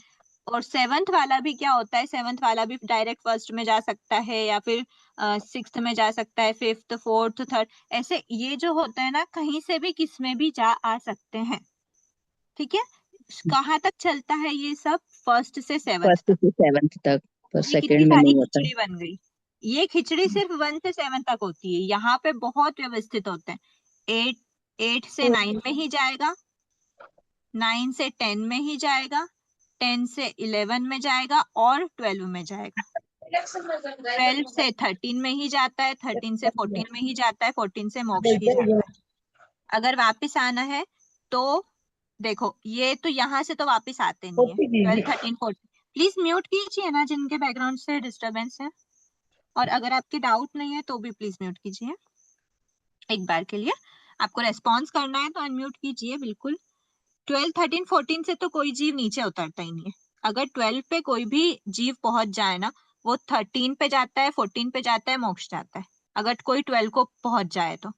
और सेवंथ वाला भी क्या होता है, सेवंथ वाला भी डायरेक्ट फर्स्ट में जा सकता है या फिर सिक्स्थ में जा सकता है, फिफ्थ, फोर्थ, थर्ड, ऐसे ये जो होता है ना, कहीं से भी किस में भी जा आ सकते हैं। ठीक है, कहाँ तक चलता है ये सब? फर्स्ट से सेवंथ फर्स्ट तक। से सेवंथ तक, पर ये कितनी सेकंड में सारी नहीं होता। खिचड़ी बन गई। ये खिचड़ी सिर्फ 1 से 7 तक होती है, यहाँ पे बहुत व्यवस्थित होते हैं। 8 से 9 में ही जाएगा, 9 से 10 में ही जाएगा, 10 से 11 में जाएगा और 12 में जाएगा। 12 से 13 में ही जाता है, 13 से 14 में ही जाता है, 14 से मोक्ष ही जाता है। अगर वापस आना है तो देखो, ये तो यहाँ से तो वापस आते नहीं है। 12, 13, 14 प्लीज म्यूट कीजिए ना जिनके बैकग्राउंड से डिस्टरबेंस है, और अगर आपके डाउट नहीं है तो भी प्लीज म्यूट कीजिए। एक बार के लिए आपको रेस्पॉन्स करना है तो अनम्यूट कीजिए बिल्कुल। 12, 13, 14 से तो कोई जीव नीचे उतरता ही नहीं है। अगर 12 पे कोई भी जीव पहुंच जाए ना, वो 13 पे जाता है, 14 पे जाता है, मोक्ष जाता है, अगर कोई 12 को पहुंच जाए तो।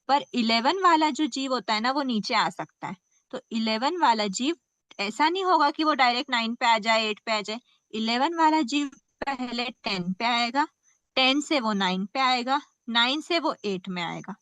पर 11 वाला जो जीव होता है ना, वो नीचे आ सकता है। तो 11 वाला जीव, ऐसा नहीं होगा कि वो डायरेक्ट 9 पे आ जाए, 8 पे आ जाए। 11 वाला जीव पहले 10 पे आएगा, 10 से वो 9 पे आएगा, 9 से वो 8 में आएगा,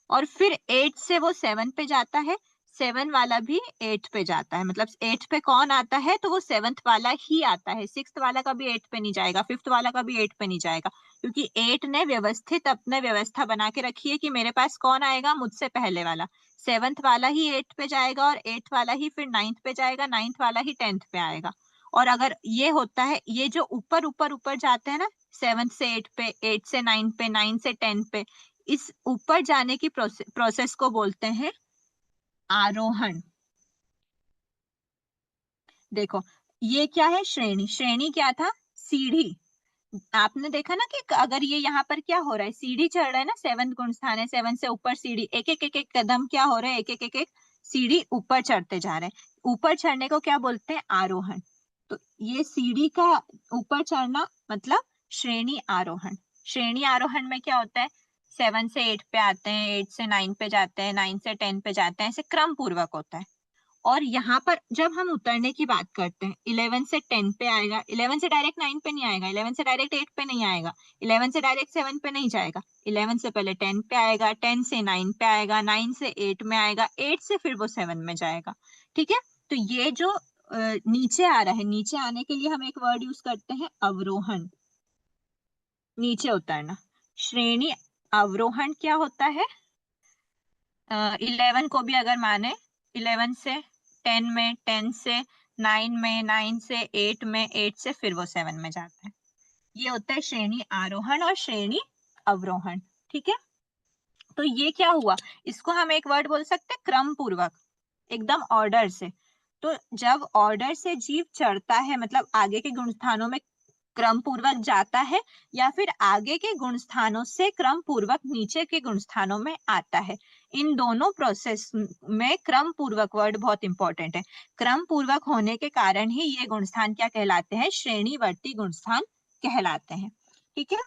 और फिर 8 से वो 7 पे जाता है, 7 वाला भी 8 पे जाता है। मतलब 8 पे कौन आता है, तो वो 7th वाला ही आता है। 6th वाला कभी 8 पे नहीं जाएगा, 5th वाला कभी 8 पे नहीं जाएगा, क्योंकि 8 ने व्यवस्थित अपने व्यवस्था बना के रखी है कि मेरे पास कौन आएगा, मुझसे पहले वाला। 7th वाला ही 8 पे जाएगा, और 8th वाला ही फिर 9th पे जाएगा, 9th वाला ही 10th पे आएगा। और अगर ये होता है, ये जो ऊपर ऊपर ऊपर जाते हैं ना, 7th से 8 पे, 8 से 9 पे, 9 से 10 पे, इस ऊपर जाने की प्रोसेस को बोलते हैं आरोहण। देखो, ये क्या है, श्रेणी। श्रेणी क्या था, सीढ़ी। आपने देखा ना कि अगर ये यहाँ पर क्या हो रहा है, सीढ़ी चढ़ रहा है ना, 7th गुण स्थान है, 7 से ऊपर सीढ़ी, एक एक एक एक कदम क्या हो रहा है, एक एक एक एक सीढ़ी ऊपर चढ़ते जा रहे हैं। ऊपर चढ़ने को क्या बोलते हैं, आरोहण। तो ये सीढ़ी का ऊपर चढ़ना मतलब श्रेणी आरोहण। श्रेणी आरोहण में क्या होता है, 7 से 8 पे आते हैं, 8 से 9 पे जाते हैं, 9 से 10 पे जाते हैं, ऐसे क्रम पूर्वक होता है। और यहाँ पर जब हम उतरने की बात करते हैं, 11 से 10 पे आएगा, 11 से डायरेक्ट 9 पे नहीं आएगा, 11 से डायरेक्ट 8 पे नहीं आएगा, 11 से डायरेक्ट 7 पे नहीं जाएगा, 11 से पहले 10 पे आएगा, 10 से 9 पे आएगा, 9 से 8 में आएगा, 8 से फिर वो 7 में जाएगा। ठीक है, तो ये जो नीचे आ रहा है, नीचे आने के लिए हम एक वर्ड यूज करते हैं अवरोहण, नीचे उतरना। श्रेणी अवरोहण क्या होता है, 11 को भी अगर माने, 11 से 10 में, 10 से 9 में, 9 से 8 में, 8 से फिर वो 7 में जाता है। ये होता है श्रेणी आरोहण और श्रेणी अवरोहण। ठीक है, तो ये क्या हुआ, इसको हम एक वर्ड बोल सकते हैं क्रम पूर्वक, एकदम ऑर्डर से। तो जब ऑर्डर से जीव चढ़ता है, मतलब आगे के गुण स्थानों में क्रम पूर्वक जाता है, या फिर आगे के गुण स्थानों से क्रम पूर्वक नीचे के गुण स्थानों में आता है, इन दोनों प्रोसेस में क्रम पूर्वक वर्ड बहुत इंपॉर्टेंट है। क्रम पूर्वक होने के कारण ही ये गुण स्थान क्या कहलाते हैं, श्रेणीवर्ती गुण स्थान कहलाते हैं। ठीक है,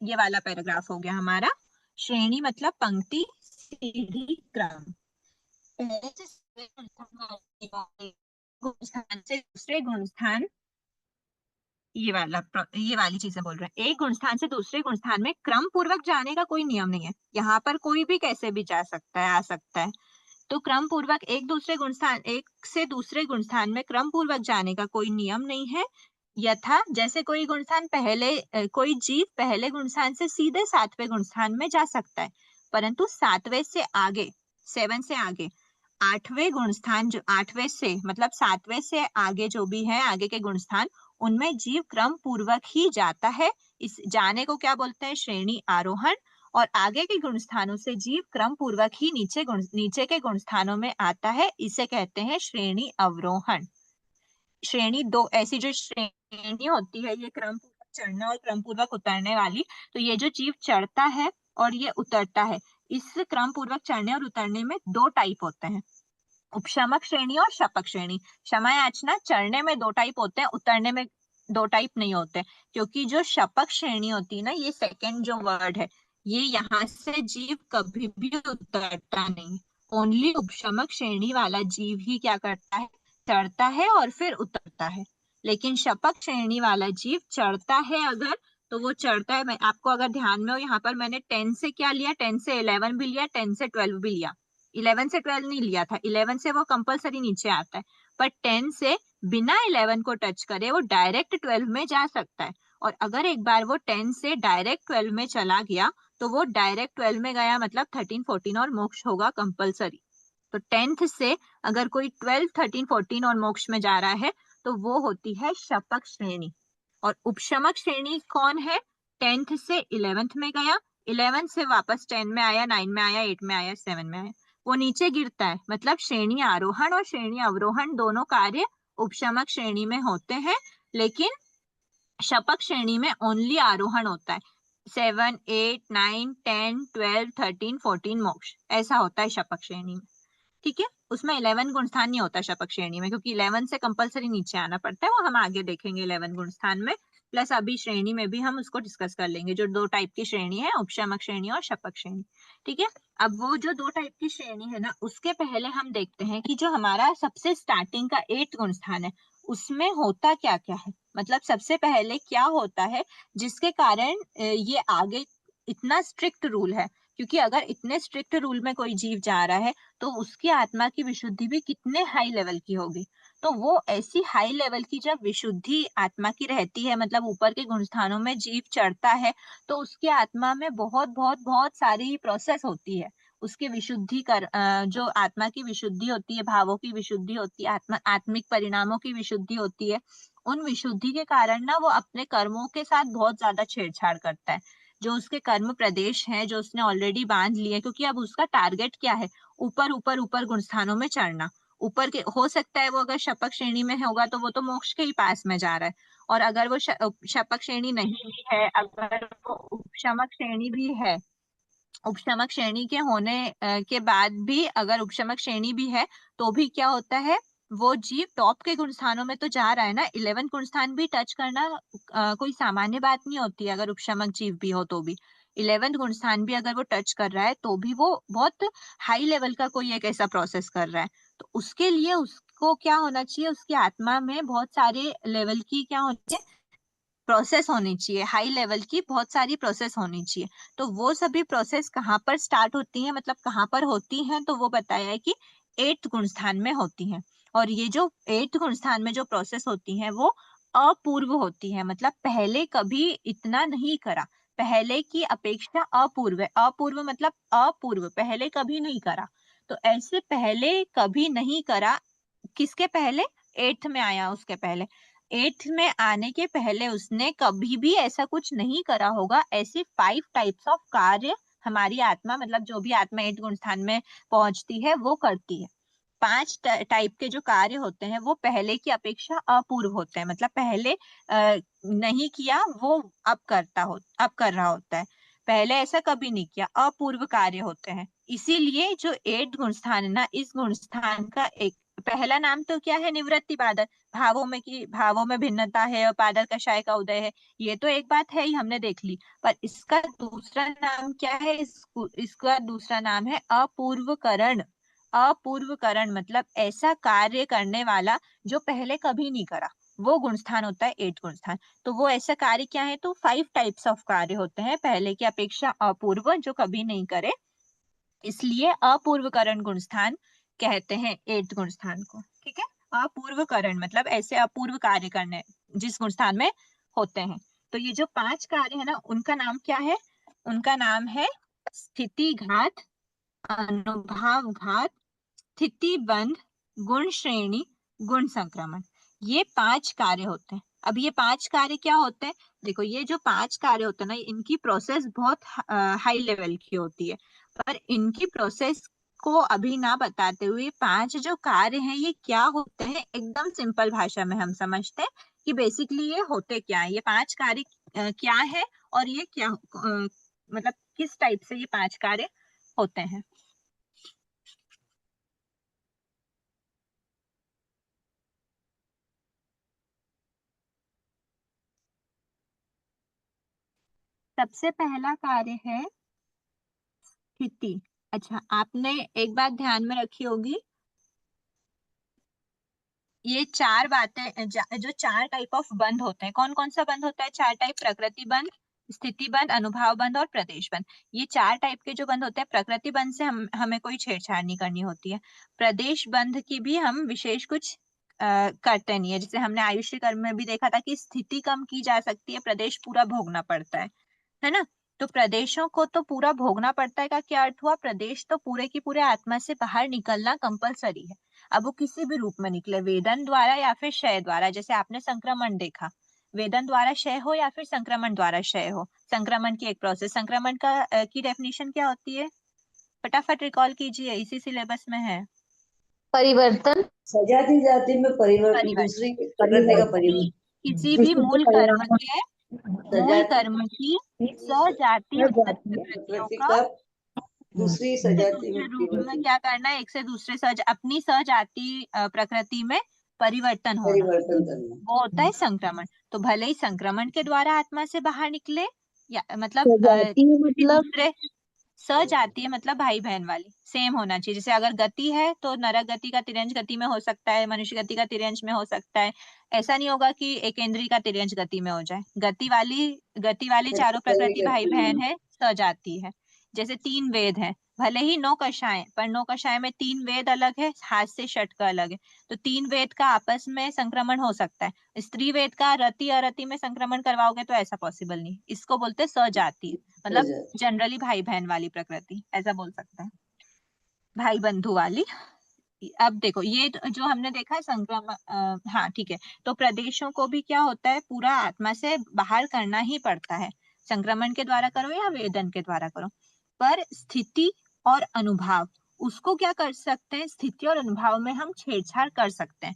ये वाला पैराग्राफ हो गया हमारा। श्रेणी मतलब पंक्ति, सीढ़ी, क्रम। पहले से गुण स्थान से दूसरे गुण स्थान, ये वाली चीजें बोल रहे हैं। एक गुण स्थान से दूसरे गुण स्थान में क्रम पूर्वक जाने का कोई नियम नहीं है, यहाँ पर कोई भी कैसे भी जा सकता है, आ सकता है। तो क्रम पूर्वक एक से दूसरे गुण स्थान में क्रम पूर्वक जाने का कोई नियम नहीं है। यथा जैसे कोई गुणस्थान कोई जीव पहले गुणस्थान से सीधे 7वें गुणस्थान में जा सकता है, परंतु 7वें से आगे, 7 से आगे 8वें गुणस्थान, जो 8वें से मतलब 7वें से आगे जो भी है आगे के गुणस्थान, उनमें जीव क्रम पूर्वक ही जाता है। इस जाने को क्या बोलते हैं, श्रेणी आरोहण। और आगे के गुण स्थानों से जीव क्रम पूर्वक ही नीचे के गुण स्थानों में आता है, इसे कहते हैं श्रेणी अवरोहण। श्रेणी दो, ऐसी जो श्रेणी होती है, ये क्रम पूर्वक चढ़ना और क्रम पूर्वक उतरने वाली। तो ये जो जीव चढ़ता है और ये उतरता है, इस क्रम पूर्वक चढ़ने और उतरने में 2 टाइप होते हैं, उपशमक श्रेणी और शपक श्रेणी। क्षमा याचना, चढ़ने में 2 टाइप होते हैं, उतरने में 2 टाइप नहीं होते, क्योंकि जो शपक श्रेणी होती है ना, ये सेकंड जो वर्ड है, ये यहाँ से जीव कभी भी उतरता नहीं, ओनली उपशमक श्रेणी वाला जीव ही क्या करता है, चढ़ता है और फिर उतरता है। लेकिन शपक श्रेणी वाला जीव चढ़ता है अगर, तो वो चढ़ता है, मैं आपको अगर ध्यान में हो यहाँ पर मैंने 10 से क्या लिया, 10 से 11 भी लिया, 10 से 12 भी लिया, 11 से 12 नहीं लिया था, 11 से वो कंपलसरी नीचे आता है, पर 10 से बिना 11 को टच करे वो डायरेक्ट 12 में जा सकता है। और अगर एक बार वो 10 से डायरेक्ट 12 में चला गया तो वो डायरेक्ट 12 में गया, मतलब 13, 14 और मोक्ष होगा कंपलसरी। तो 10th से अगर कोई 12, 13, 14 और मोक्ष में जा रहा है तो वो होती है शपक श्रेणी। और उपशमक श्रेणी कौन है, 10th से 11th में गया, 11 से वापस 10 में आया, 9 में आया, 8 में आया, 7 में आया, वो नीचे गिरता है। मतलब श्रेणी आरोहण और श्रेणी अवरोहण दोनों कार्य उपशमक श्रेणी में होते हैं, लेकिन शपक श्रेणी में ओनली आरोहण होता है। 7, 8, 9, 10, 12, 13, 14 मोक्ष, ऐसा होता है शपक श्रेणी में। ठीक है, उसमें 11 गुणस्थान नहीं होता शपक श्रेणी में, क्योंकि 11 से कंपलसरी नीचे आना पड़ता है, वो हम आगे देखेंगे 11 गुणस्थान में। प्लस अभी श्रेणी में भी हम उसको डिस्कस कर लेंगे, जो दो टाइप की श्रेणी है, उपशमक श्रेणी और शपक श्रेणी। ठीक है, अब वो जो दो टाइप की श्रेणी है ना, उसके पहले हम देखते हैं कि जो हमारा सबसे स्टार्टिंग का 8th गुणस्थान है उसमें होता क्या क्या है। मतलब सबसे पहले क्या होता है जिसके कारण ये आगे इतना स्ट्रिक्ट रूल है, क्योंकि अगर इतने स्ट्रिक्ट रूल में कोई जीव जा रहा है तो उसकी आत्मा की विशुद्धि भी कितने हाई लेवल की होगी। तो वो ऐसी हाई लेवल की जब विशुद्धि आत्मा की रहती है, मतलब ऊपर के गुणस्थानों में जीव चढ़ता है, तो उसकी आत्मा में बहुत बहुत बहुत सारी प्रोसेस होती है। उसके विशुद्धि कर जो आत्मा की विशुद्धि होती है, भावों की विशुद्धि होती है, आत्मिक परिणामों की विशुद्धि होती है। उन विशुद्धि के कारण ना वो अपने कर्मों के साथ बहुत ज्यादा छेड़छाड़ करता है। जो उसके कर्म प्रदेश हैं, जो उसने ऑलरेडी बांध लिए, क्योंकि अब उसका टारगेट क्या है, ऊपर ऊपर ऊपर गुणस्थानों में चढ़ना। ऊपर के हो सकता है वो अगर शपक श्रेणी में होगा तो वो तो मोक्ष के ही पास में जा रहा है, और अगर वो शपक श्रेणी नहीं भी है, अगर वो उपशमक श्रेणी भी है, उपशमक श्रेणी के होने के बाद भी अगर उपशमक श्रेणी भी है तो भी क्या होता है, वो जीव टॉप के गुणस्थानों में तो जा रहा है ना। 11 गुणस्थान भी टच करना कोई सामान्य बात नहीं होती है, अगर उपशमक जीव भी हो तो भी 11 गुणस्थान भी अगर वो टच कर रहा है तो भी वो बहुत हाई लेवल का कोई एक ऐसा प्रोसेस कर रहा है। तो उसके लिए उसको क्या होना चाहिए, उसकी आत्मा में बहुत सारे लेवल की क्या होनी चाहिए, प्रोसेस होनी चाहिए, हाई लेवल की बहुत सारी प्रोसेस होनी चाहिए। तो वो सभी प्रोसेस कहाँ पर स्टार्ट होती है, मतलब कहाँ पर होती हैं, तो वो बताया है कि 8th गुणस्थान में होती हैं। और ये जो 8th गुणस्थान में जो प्रोसेस होती हैं वो अपूर्व होती है, मतलब पहले कभी इतना नहीं करा, पहले की अपेक्षा अपूर्व है। अपूर्व मतलब अपूर्व, पहले कभी नहीं करा। तो ऐसे पहले कभी नहीं करा, किसके पहले, 8th में आया उसके पहले, 8th में आने के पहले उसने कभी भी ऐसा कुछ नहीं करा होगा। ऐसे 5 टाइप्स ऑफ कार्य हमारी आत्मा, मतलब जो भी आत्मा 8th गुण स्थान में पहुंचती है वो करती है। 5 टाइप के जो कार्य होते हैं वो पहले की अपेक्षा अपूर्व होते हैं, मतलब पहले नहीं किया वो अब कर रहा होता है, पहले ऐसा कभी नहीं किया, अपूर्व कार्य होते हैं। इसीलिए जो 8th गुण स्थान है ना, इस गुण स्थान का एक पहला नाम तो क्या है, निवृत्ति पादर, भावों में भिन्नता है और पादर कषाय का उदय है, ये तो एक बात है ही, हमने देख ली। पर इसका दूसरा नाम क्या है, इसका दूसरा नाम है अपूर्वकरण। अपूर्वकरण मतलब ऐसा कार्य करने वाला जो पहले कभी नहीं करा, वो गुणस्थान होता है 8th गुणस्थान। तो वो ऐसा कार्य क्या है, तो 5 टाइप्स ऑफ कार्य होते हैं पहले की अपेक्षा अपूर्व, जो कभी नहीं करे, इसलिए अपूर्वकरण गुणस्थान कहते हैं 8th गुणस्थान को। ठीक है, अपूर्वकरण मतलब ऐसे अपूर्व कार्य करने जिस गुणस्थान में होते हैं। तो ये जो 5 कार्य है ना, उनका नाम क्या है, उनका नाम है स्थिति घात, अनुभाव घात, स्थिति बंध, गुण श्रेणी, गुण संक्रमण। ये 5 कार्य होते हैं। अब ये 5 कार्य क्या होते हैं, देखो ये जो 5 कार्य होते हैं ना, इनकी प्रोसेस बहुत हाई लेवल की होती है, पर इनकी प्रोसेस को अभी ना बताते हुए 5 जो कार्य हैं ये क्या होते हैं, एकदम सिंपल भाषा में हम समझते हैं कि बेसिकली ये होते क्या है, ये 5 कार्य क्या है, और ये क्या मतलब किस टाइप से ये 5 कार्य होते हैं। सबसे पहला कार्य है स्थिति। अच्छा, आपने एक बात ध्यान में रखी होगी, ये चार बातें जो चार टाइप ऑफ बंध होते हैं, कौन कौन सा बंध होता है? चार टाइप: प्रकृति बंध, स्थिति बंध, अनुभव बंध और प्रदेश बंध। ये चार टाइप के जो बंध होते हैं, प्रकृति बंध से हमें कोई छेड़छाड़ नहीं करनी होती है। प्रदेश बंध की भी हम विशेष कुछ करते नहीं है। जैसे हमने आयुष्य कर्म में भी देखा था कि स्थिति कम की जा सकती है, प्रदेश पूरा भोगना पड़ता है ना? तो प्रदेशों को तो पूरा भोगना पड़ता है का क्या अर्थ हुआ? प्रदेश तो पूरे की पूरे आत्मा से बाहर निकलना कंपलसरी है। अब वो किसी भी रूप में निकले, वेदन द्वारा या फिर क्षय द्वारा। जैसे आपने संक्रमण देखा, वेदन द्वारा क्षय हो या फिर संक्रमण द्वारा क्षय हो, संक्रमण की एक प्रोसेस। संक्रमण की डेफिनेशन क्या होती है? फटाफट रिकॉल कीजिए, इसी सिलेबस में है। परिवर्तन, सजाती जाति में परिवर्तन, परिवर्तन। दूसरी प्रकृति का परिवर्तन, किसी भी मूल कर्म सजाती की सजातीय प्रकृतियों प्रकृति का का दूसरी एक से सजाती में दूसरे रूप में परिवर्तन, क्या करना है? एक से दूसरे अपनी सजातीय प्रकृति में परिवर्तन होना, परिवर्तन करना। वो होता है संक्रमण। तो भले ही संक्रमण के द्वारा आत्मा से बाहर निकले, या मतलब सजातीय मतलब दूसरे, सजातीय मतलब भाई बहन वाली, सेम होना चाहिए। जैसे अगर गति है तो नरक गति का तिर्यंश गति में हो सकता है, मनुष्य गति का तिर्यंश में हो सकता है। ऐसा नहीं होगा कि एकेंद्रीय का तिर्यंश गति में हो जाए। गति वाली चारों प्रकृति भाई बहन है, सजाती है। जैसे तीन वेद है, भले ही नौ कषाय, पर नौ कषाय में तीन वेद अलग है, हाथ से षट का अलग है। तो तीन वेद का आपस में संक्रमण हो सकता है। स्त्री वेद का रति अरति में संक्रमण करवाओगे तो ऐसा पॉसिबल नहीं। इसको बोलते हैं सजातीय, मतलब जनरली भाई बहन वाली प्रकृति, ऐसा बोल सकते हैं, भाई बंधु वाली। अब देखो, ये जो हमने देखा है संक्रमण, हाँ ठीक है। तो प्रदेशों को भी क्या होता है? पूरा आत्मा से बाहर करना ही पड़ता है, संक्रमण के द्वारा करो या वेदन के द्वारा करो। पर स्थिति और अनुभव, उसको क्या कर सकते हैं? स्थिति और अनुभव में हम छेड़छाड़ कर सकते हैं।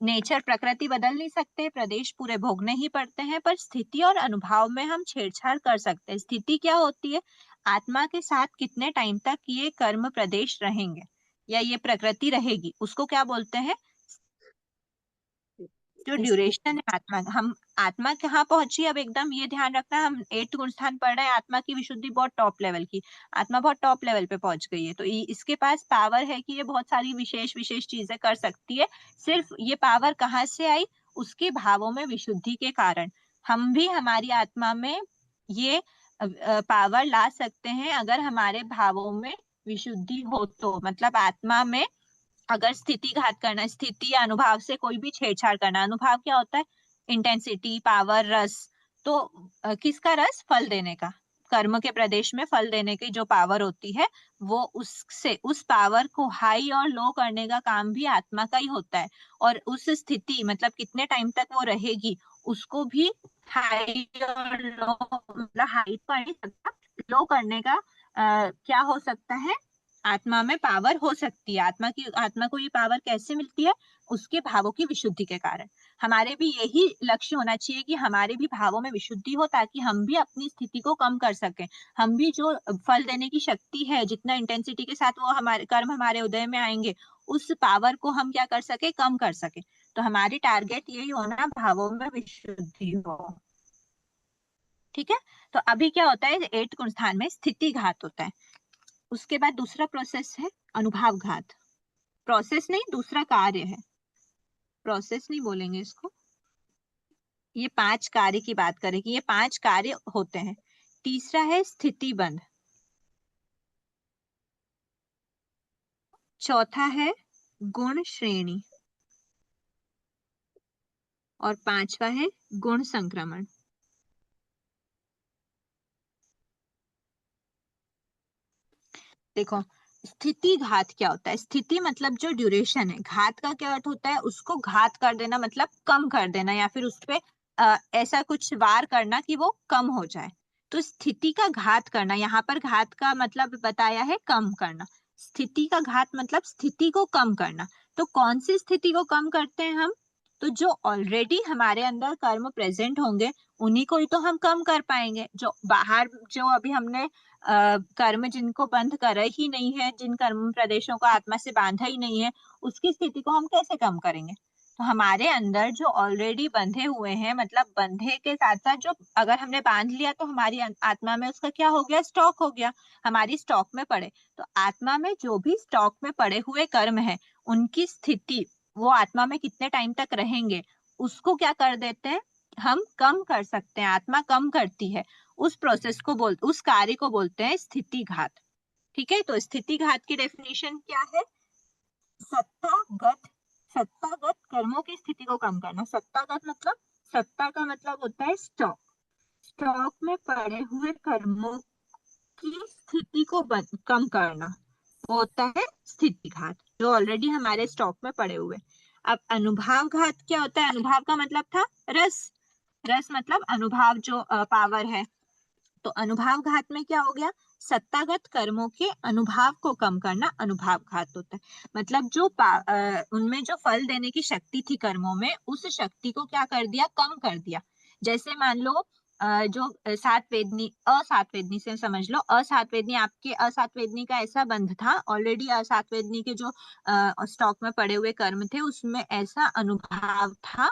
नेचर, प्रकृति बदल नहीं सकते, प्रदेश पूरे भोगने ही पड़ते हैं, पर स्थिति और अनुभव में हम छेड़छाड़ कर सकते हैं। स्थिति क्या होती है? आत्मा के साथ कितने टाइम तक ये कर्म प्रदेश रहेंगे या ये प्रकृति रहेगी, उसको क्या बोलते हैं? जो ड्यूरेशन है आत्मा, हम आत्मा कहाँ पहुंची अब एकदम ये ध्यान रखना। हम 8th गुण स्थान पढ़ रहे हैं, आत्मा की विशुद्धि बहुत टॉप लेवल की, आत्मा बहुत टॉप लेवल पे पहुंच गई है। तो इसके पास पावर है कि ये बहुत सारी विशेष विशेष चीजें कर सकती है। सिर्फ ये पावर कहाँ से आई? उसके भावों में विशुद्धि के कारण। हम भी हमारी आत्मा में ये पावर ला सकते हैं अगर हमारे भावों में विशुद्धि हो तो। मतलब आत्मा में अगर स्थिति घात करना, स्थिति या अनुभव से कोई भी छेड़छाड़ करना। अनुभव क्या होता है? इंटेंसिटी, पावर, रस। तो किसका रस? फल देने का। कर्म के प्रदेश में फल देने की जो पावर होती है, वो उससे, उस पावर को हाई और लो करने का काम भी आत्मा का ही होता है। और उस स्थिति मतलब कितने टाइम तक वो रहेगी, उसको भी हाई और लो, मतलब हाई कर नहीं सकता, लो करने का क्या हो सकता है? आत्मा में पावर हो सकती है। आत्मा को ये पावर कैसे मिलती है? उसके भावों की विशुद्धि के कारण। हमारे भी यही लक्ष्य होना चाहिए कि हमारे भी भावों में विशुद्धि हो, ताकि हम भी अपनी स्थिति को कम कर सकें। हम भी जो फल देने की शक्ति है, जितना इंटेंसिटी के साथ वो हमारे कर्म हमारे उदय में आएंगे, उस पावर को हम क्या कर सके? कम कर सके। तो हमारी टारगेट यही होना, भावों में विशुद्धि हो। ठीक है। तो अभी क्या होता है? 8th गुण स्थान में स्थिति घात होता है। उसके बाद दूसरा प्रोसेस है अनुभव घात। प्रोसेस नहीं, दूसरा कार्य है, प्रोसेस नहीं बोलेंगे इसको। ये 5 कार्य की बात करें कि ये 5 कार्य होते हैं। तीसरा है स्थिति बंध, चौथा है गुण श्रेणी, और 5वां है गुण संक्रमण। देखो, स्थिति घात क्या होता है? स्थिति मतलब जो ड्यूरेशन है। घात का क्या अर्थ होता है? उसको घात कर देना, मतलब कम कर देना, या फिर उस पे ऐसा कुछ वार करना कि वो कम हो जाए। तो स्थिति का घात करना, यहाँ पर घात का मतलब बताया है कम करना। स्थिति का घात मतलब स्थिति को कम करना। तो कौन सी स्थिति को कम करते हैं हम? तो जो ऑलरेडी हमारे अंदर कर्म प्रेजेंट होंगे, उन्हीं को ही तो हम कम कर पाएंगे। जो बाहर, जो अभी हमने कर्म जिनको बंध करा ही नहीं है, जिन कर्म प्रदेशों को आत्मा से बांधा ही नहीं है, उसकी स्थिति को हम कैसे कम करेंगे? तो हमारे अंदर जो ऑलरेडी बंधे हुए हैं, मतलब बंधे के साथ साथ जो अगर हमने बांध लिया तो हमारी आत्मा में उसका क्या हो गया, स्टॉक हो गया, हमारी स्टॉक में पड़े। तो आत्मा में जो भी स्टॉक में पड़े हुए कर्म है, उनकी स्थिति वो आत्मा में कितने टाइम तक रहेंगे, उसको क्या कर देते हैं, हम कम कर सकते हैं, आत्मा कम करती है। उस प्रोसेस को उस कार्य को बोलते हैं स्थिति घात। ठीक है, तो स्थिति घात की डेफिनेशन क्या है, सत्तागत कर्मों की स्थिति को कम करना। सत्तागत मतलब, सत्ता का मतलब होता है स्टॉक, स्टॉक में पड़े हुए कर्मों की स्थिति को कम करना, वो होता है स्थिति घात, जो ऑलरेडी हमारे स्टॉक में पड़े हुए। अब अनुभाव घात क्या होता है, अनुभाव का मतलब था रस, रस मतलब अनुभाव जो पावर है। तो अनुभाव घात में क्या हो गया, सत्तागत कर्मों के अनुभाव को कम करना अनुभाव घात होता है। मतलब जो उनमें जो फल देने की शक्ति थी कर्मों में, उस शक्ति को क्या कर दिया, कम कर दिया। जैसे मान लो जो असातवेदनी से समझ लो, असातवेदनी, आपके असातवेदनी का ऐसा बंध था, ऑलरेडी असातवेदनी के जो स्टॉक में पड़े हुए कर्म थे, उसमें ऐसा अनुभाव था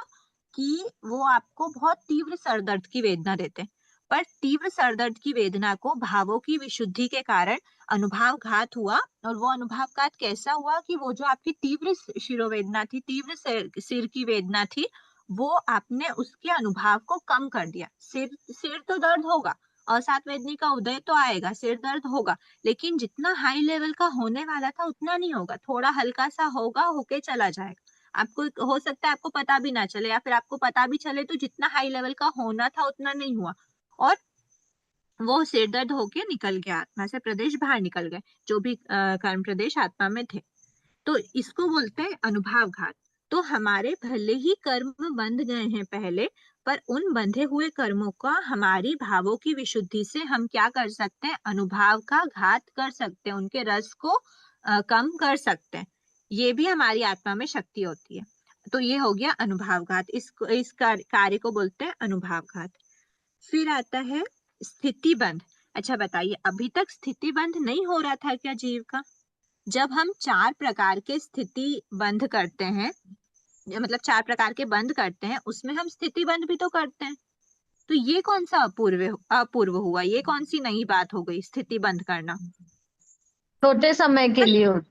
कि वो आपको बहुत तीव्र सरदर्द की वेदना देते। पर तीव्र सरदर्द की वेदना को भावों की विशुद्धि के कारण अनुभाव घात हुआ। और वो अनुभाव घात कैसा हुआ कि वो जो आपकी तीव्र शिरोवेदना थी, तीव्र सिर की वेदना थी, वो आपने उसके अनुभाव को कम कर दिया। सिर तो दर्द होगा, असातवेदनी का उदय तो आएगा, सिर दर्द होगा, लेकिन जितना हाई लेवल का होने वाला था उतना नहीं होगा, थोड़ा हल्का सा होगा, होके चला जाएगा। आपको हो सकता है आपको पता भी ना चले, या फिर आपको पता भी चले तो जितना हाई लेवल का होना था उतना नहीं हुआ, और वो सिर दर्द होके निकल गया, आत्मा से प्रदेश बाहर निकल गए, जो भी कर्म प्रदेश आत्मा में थे। तो इसको बोलते हैं अनुभाव घात। तो हमारे भले ही कर्म बंध गए हैं पहले, पर उन बंधे हुए कर्मों का हमारी भावों की विशुद्धि से हम क्या कर सकते हैं, अनुभाव का घात कर सकते हैं, उनके रस को कम कर सकते हैं। ये भी हमारी आत्मा में शक्ति होती है। तो ये हो गया अनुभाव घात, इस कार्य को बोलते हैं अनुभाव घात। फिर आता है स्थिति बंध। अच्छा बताइए, अभी तक स्थिति बंध नहीं हो रहा था क्या जीव का? जब हम 4 प्रकार के स्थिति बंध करते हैं, मतलब 4 प्रकार के बंध करते हैं, उसमें हम स्थिति बंध भी तो करते हैं। तो ये कौन सा अपूर्व हुआ, ये कौन सी नई बात हो गई, स्थिति बंध करना? छोटे समय के लिए होता,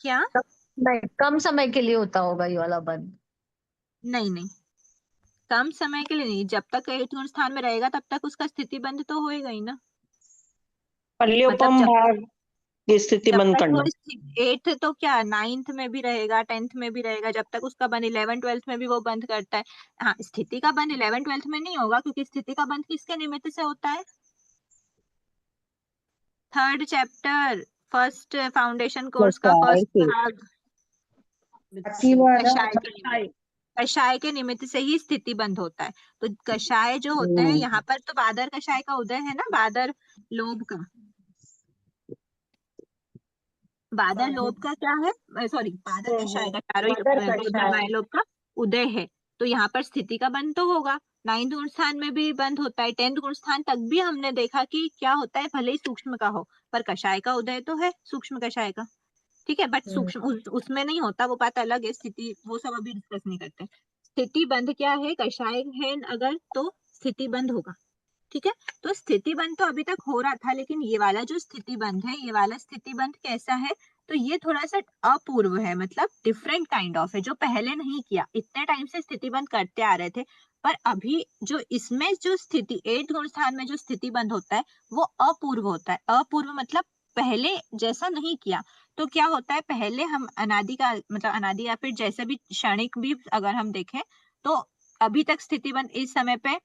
क्या? नहीं कम समय के लिए होता होगा ये वाला बंद। नहीं नहीं, कम समय के लिए नहीं, जब तक 8 गुण स्थान में रहेगा तब तक उसका स्थिति बंध तो होएगा ही ना। पल्योपम भाग की स्थिति जब बंद तक करना। वो 8 तो क्या 9th में भी रहेगा, 10th में भी रहेगा, जब तक उसका बंद 11 12th में भी वो बंद करता है। हाँ, स्थिति का बंद 11 12th में नहीं होगा, क्योंकि स्थिति का बंद किसके निमित्त से होता है? 3rd chapter, first foundation course का फर्स्ट भाग, कषाय के निमित्त से ही स्थिति बंद होता है। तो कषाय जो होते हैं, यहाँ पर तो बादर कषाय का उदय है ना, बादर लोभ का, बादल लोभ का क्या है, सॉरी बादल कषाय का, चारों लोभ का उदय है। तो यहाँ पर स्थिति का बंध तो होगा। 9th गुण स्थान में भी बंद होता है, 10th गुण स्थान तक भी हमने देखा कि क्या होता है, भले ही सूक्ष्म का हो, पर कषाय का उदय तो है, सूक्ष्म कषाय का। ठीक है, बट सूक्ष्म उसमें नहीं होता, वो बात अलग है, स्थिति वो सब अभी डिस्कस नहीं करते। स्थिति बंध क्या है, कषाय है अगर तो स्थिति बंध होगा। ठीक है, तो स्थिति बंध तो अभी तक हो रहा था, लेकिन ये वाला जो स्थिति बंध है, ये वाला स्थिति बंध कैसा है, तो ये थोड़ा सा अपूर्व है, मतलब डिफरेंट काइंड ऑफ है, जो पहले नहीं किया। इतने टाइम से स्थिति बंध करते आ रहे थे, पर अभी जो इसमें जो स्थिति 8 गुण स्थान में जो स्थिति बंध होता है वो अपूर्व होता है। अपूर्व मतलब पहले जैसा नहीं किया। तो क्या होता है, पहले हम अनादि का मतलब अनादि या फिर जैसे भी क्षणिक भी अगर हम देखें, तो अभी तक स्थिति बंध, इस समय पे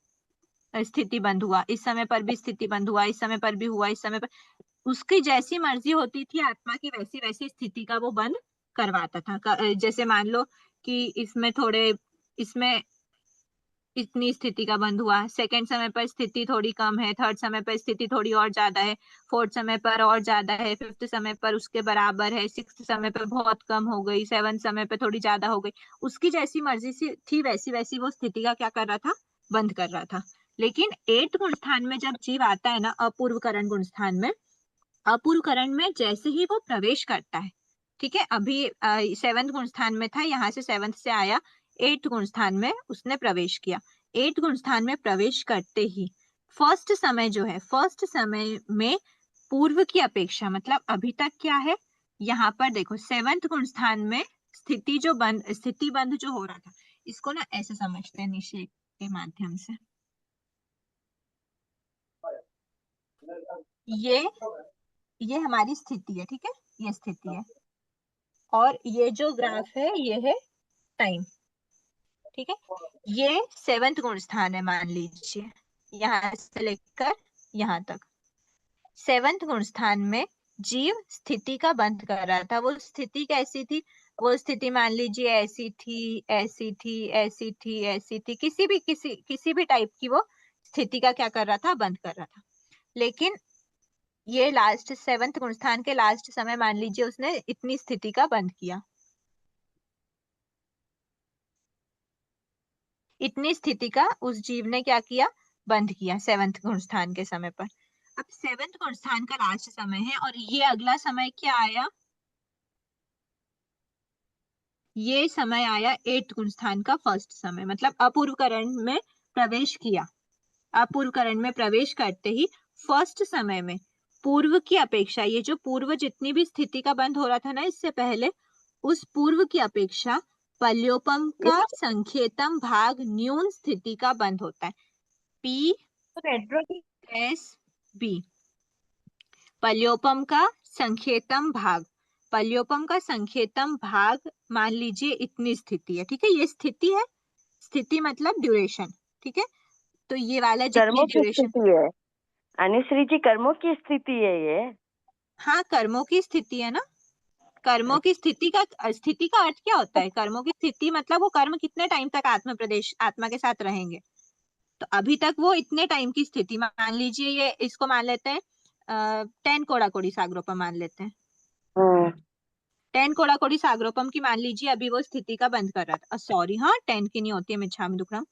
स्थिति बंद हुआ, इस समय पर भी स्थिति बंद हुआ, इस समय पर भी हुआ, इस समय पर उसकी जैसी मर्जी होती थी आत्मा की, वैसी वैसी स्थिति का वो बंद करवाता था। जैसे मान लो कि इसमें इतनी स्थिति का बंद हुआ, सेकंड समय पर स्थिति थोड़ी कम है, थर्ड समय पर स्थिति थोड़ी और ज्यादा है, फोर्थ समय पर और ज्यादा है, फिफ्थ समय पर उसके बराबर है, सिक्स्थ समय पर बहुत कम हो गई, सेवंथ समय पर थोड़ी ज्यादा हो गई। उसकी जैसी मर्जी से थी वैसी वैसी वो स्थिति का क्या कर रहा था, बंद कर रहा था। लेकिन 8 गुण स्थान में जब जीव आता है ना, अपूर्व करण गुण स्थान में, अपूर्व करण में जैसे ही वो प्रवेश करता है, ठीक है, अभी 7th गुण स्थान में था, यहाँ से 7th से आया 8th गुण स्थान में उसने प्रवेश किया। 8th गुण स्थान में प्रवेश करते ही फर्स्ट समय जो है, फर्स्ट समय में पूर्व की अपेक्षा, मतलब अभी तक क्या है, यहाँ पर देखो 7th गुण स्थान में स्थिति बंध जो हो रहा था, इसको ना ऐसे समझते हैं निषेध के माध्यम से। ये हमारी स्थिति है, ठीक है, ये स्थिति है, और ये जो ग्राफ है ये है टाइम, ठीक है। ये 7th गुण स्थान है, मान लीजिए यहाँ से लेकर यहाँ तक 7th गुण स्थान में जीव स्थिति का बंध कर रहा था। वो स्थिति कैसी थी, वो स्थिति मान लीजिए ऐसी थी, ऐसी थी, ऐसी थी, ऐसी थी, किसी भी टाइप की वो स्थिति का क्या कर रहा था, बंद कर रहा था। लेकिन ये लास्ट 7th गुण स्थान के लास्ट समय मान लीजिए उसने इतनी स्थिति का बंद किया, इतनी स्थिति का उस जीव ने क्या किया, बंद किया 7th गुण स्थान के समय पर। अब 7th गुण स्थान का लास्ट समय है, और ये अगला समय क्या आया, ये समय आया 8th गुण स्थान का फर्स्ट समय, मतलब अपूर्व करण में प्रवेश किया। अपूर्व करण में प्रवेश करते ही फर्स्ट समय में पूर्व की अपेक्षा, ये जो पूर्व जितनी भी स्थिति का बंद हो रहा था ना इससे पहले, उस पूर्व की अपेक्षा पल्योपम का संकेतम भाग न्यून स्थिति का बंद होता है, PSB। पल्योपम का संकेतम भाग, पल्योपम का संकेतम भाग मान लीजिए इतनी स्थिति है, ठीक है, ये स्थिति है, स्थिति मतलब ड्यूरेशन, ठीक है। तो ये वाला जितनी ड्यूरेशन है, अनुश्री जी कर्मों की स्थिति है ये। हाँ, कर्मों की स्थिति है ना। कर्मों की स्थिति का अर्थ क्या होता है, कर्मों की स्थिति मतलब वो कर्म कितने टाइम तक आत्मा के साथ रहेंगे। तो अभी तक वो इतने टाइम की स्थिति, मान लीजिए ये इसको मान लेते हैं 10 कोड़ा कोड़ी सागरोपम मान लेते हैं, 10 कोड़ा कोड़ी सागरोपम की मान लीजिए अभी वो स्थिति का बंद कर रहा था, सॉरी हाँ 10 की नहीं होती है, मिच्छामि दुक्कडम,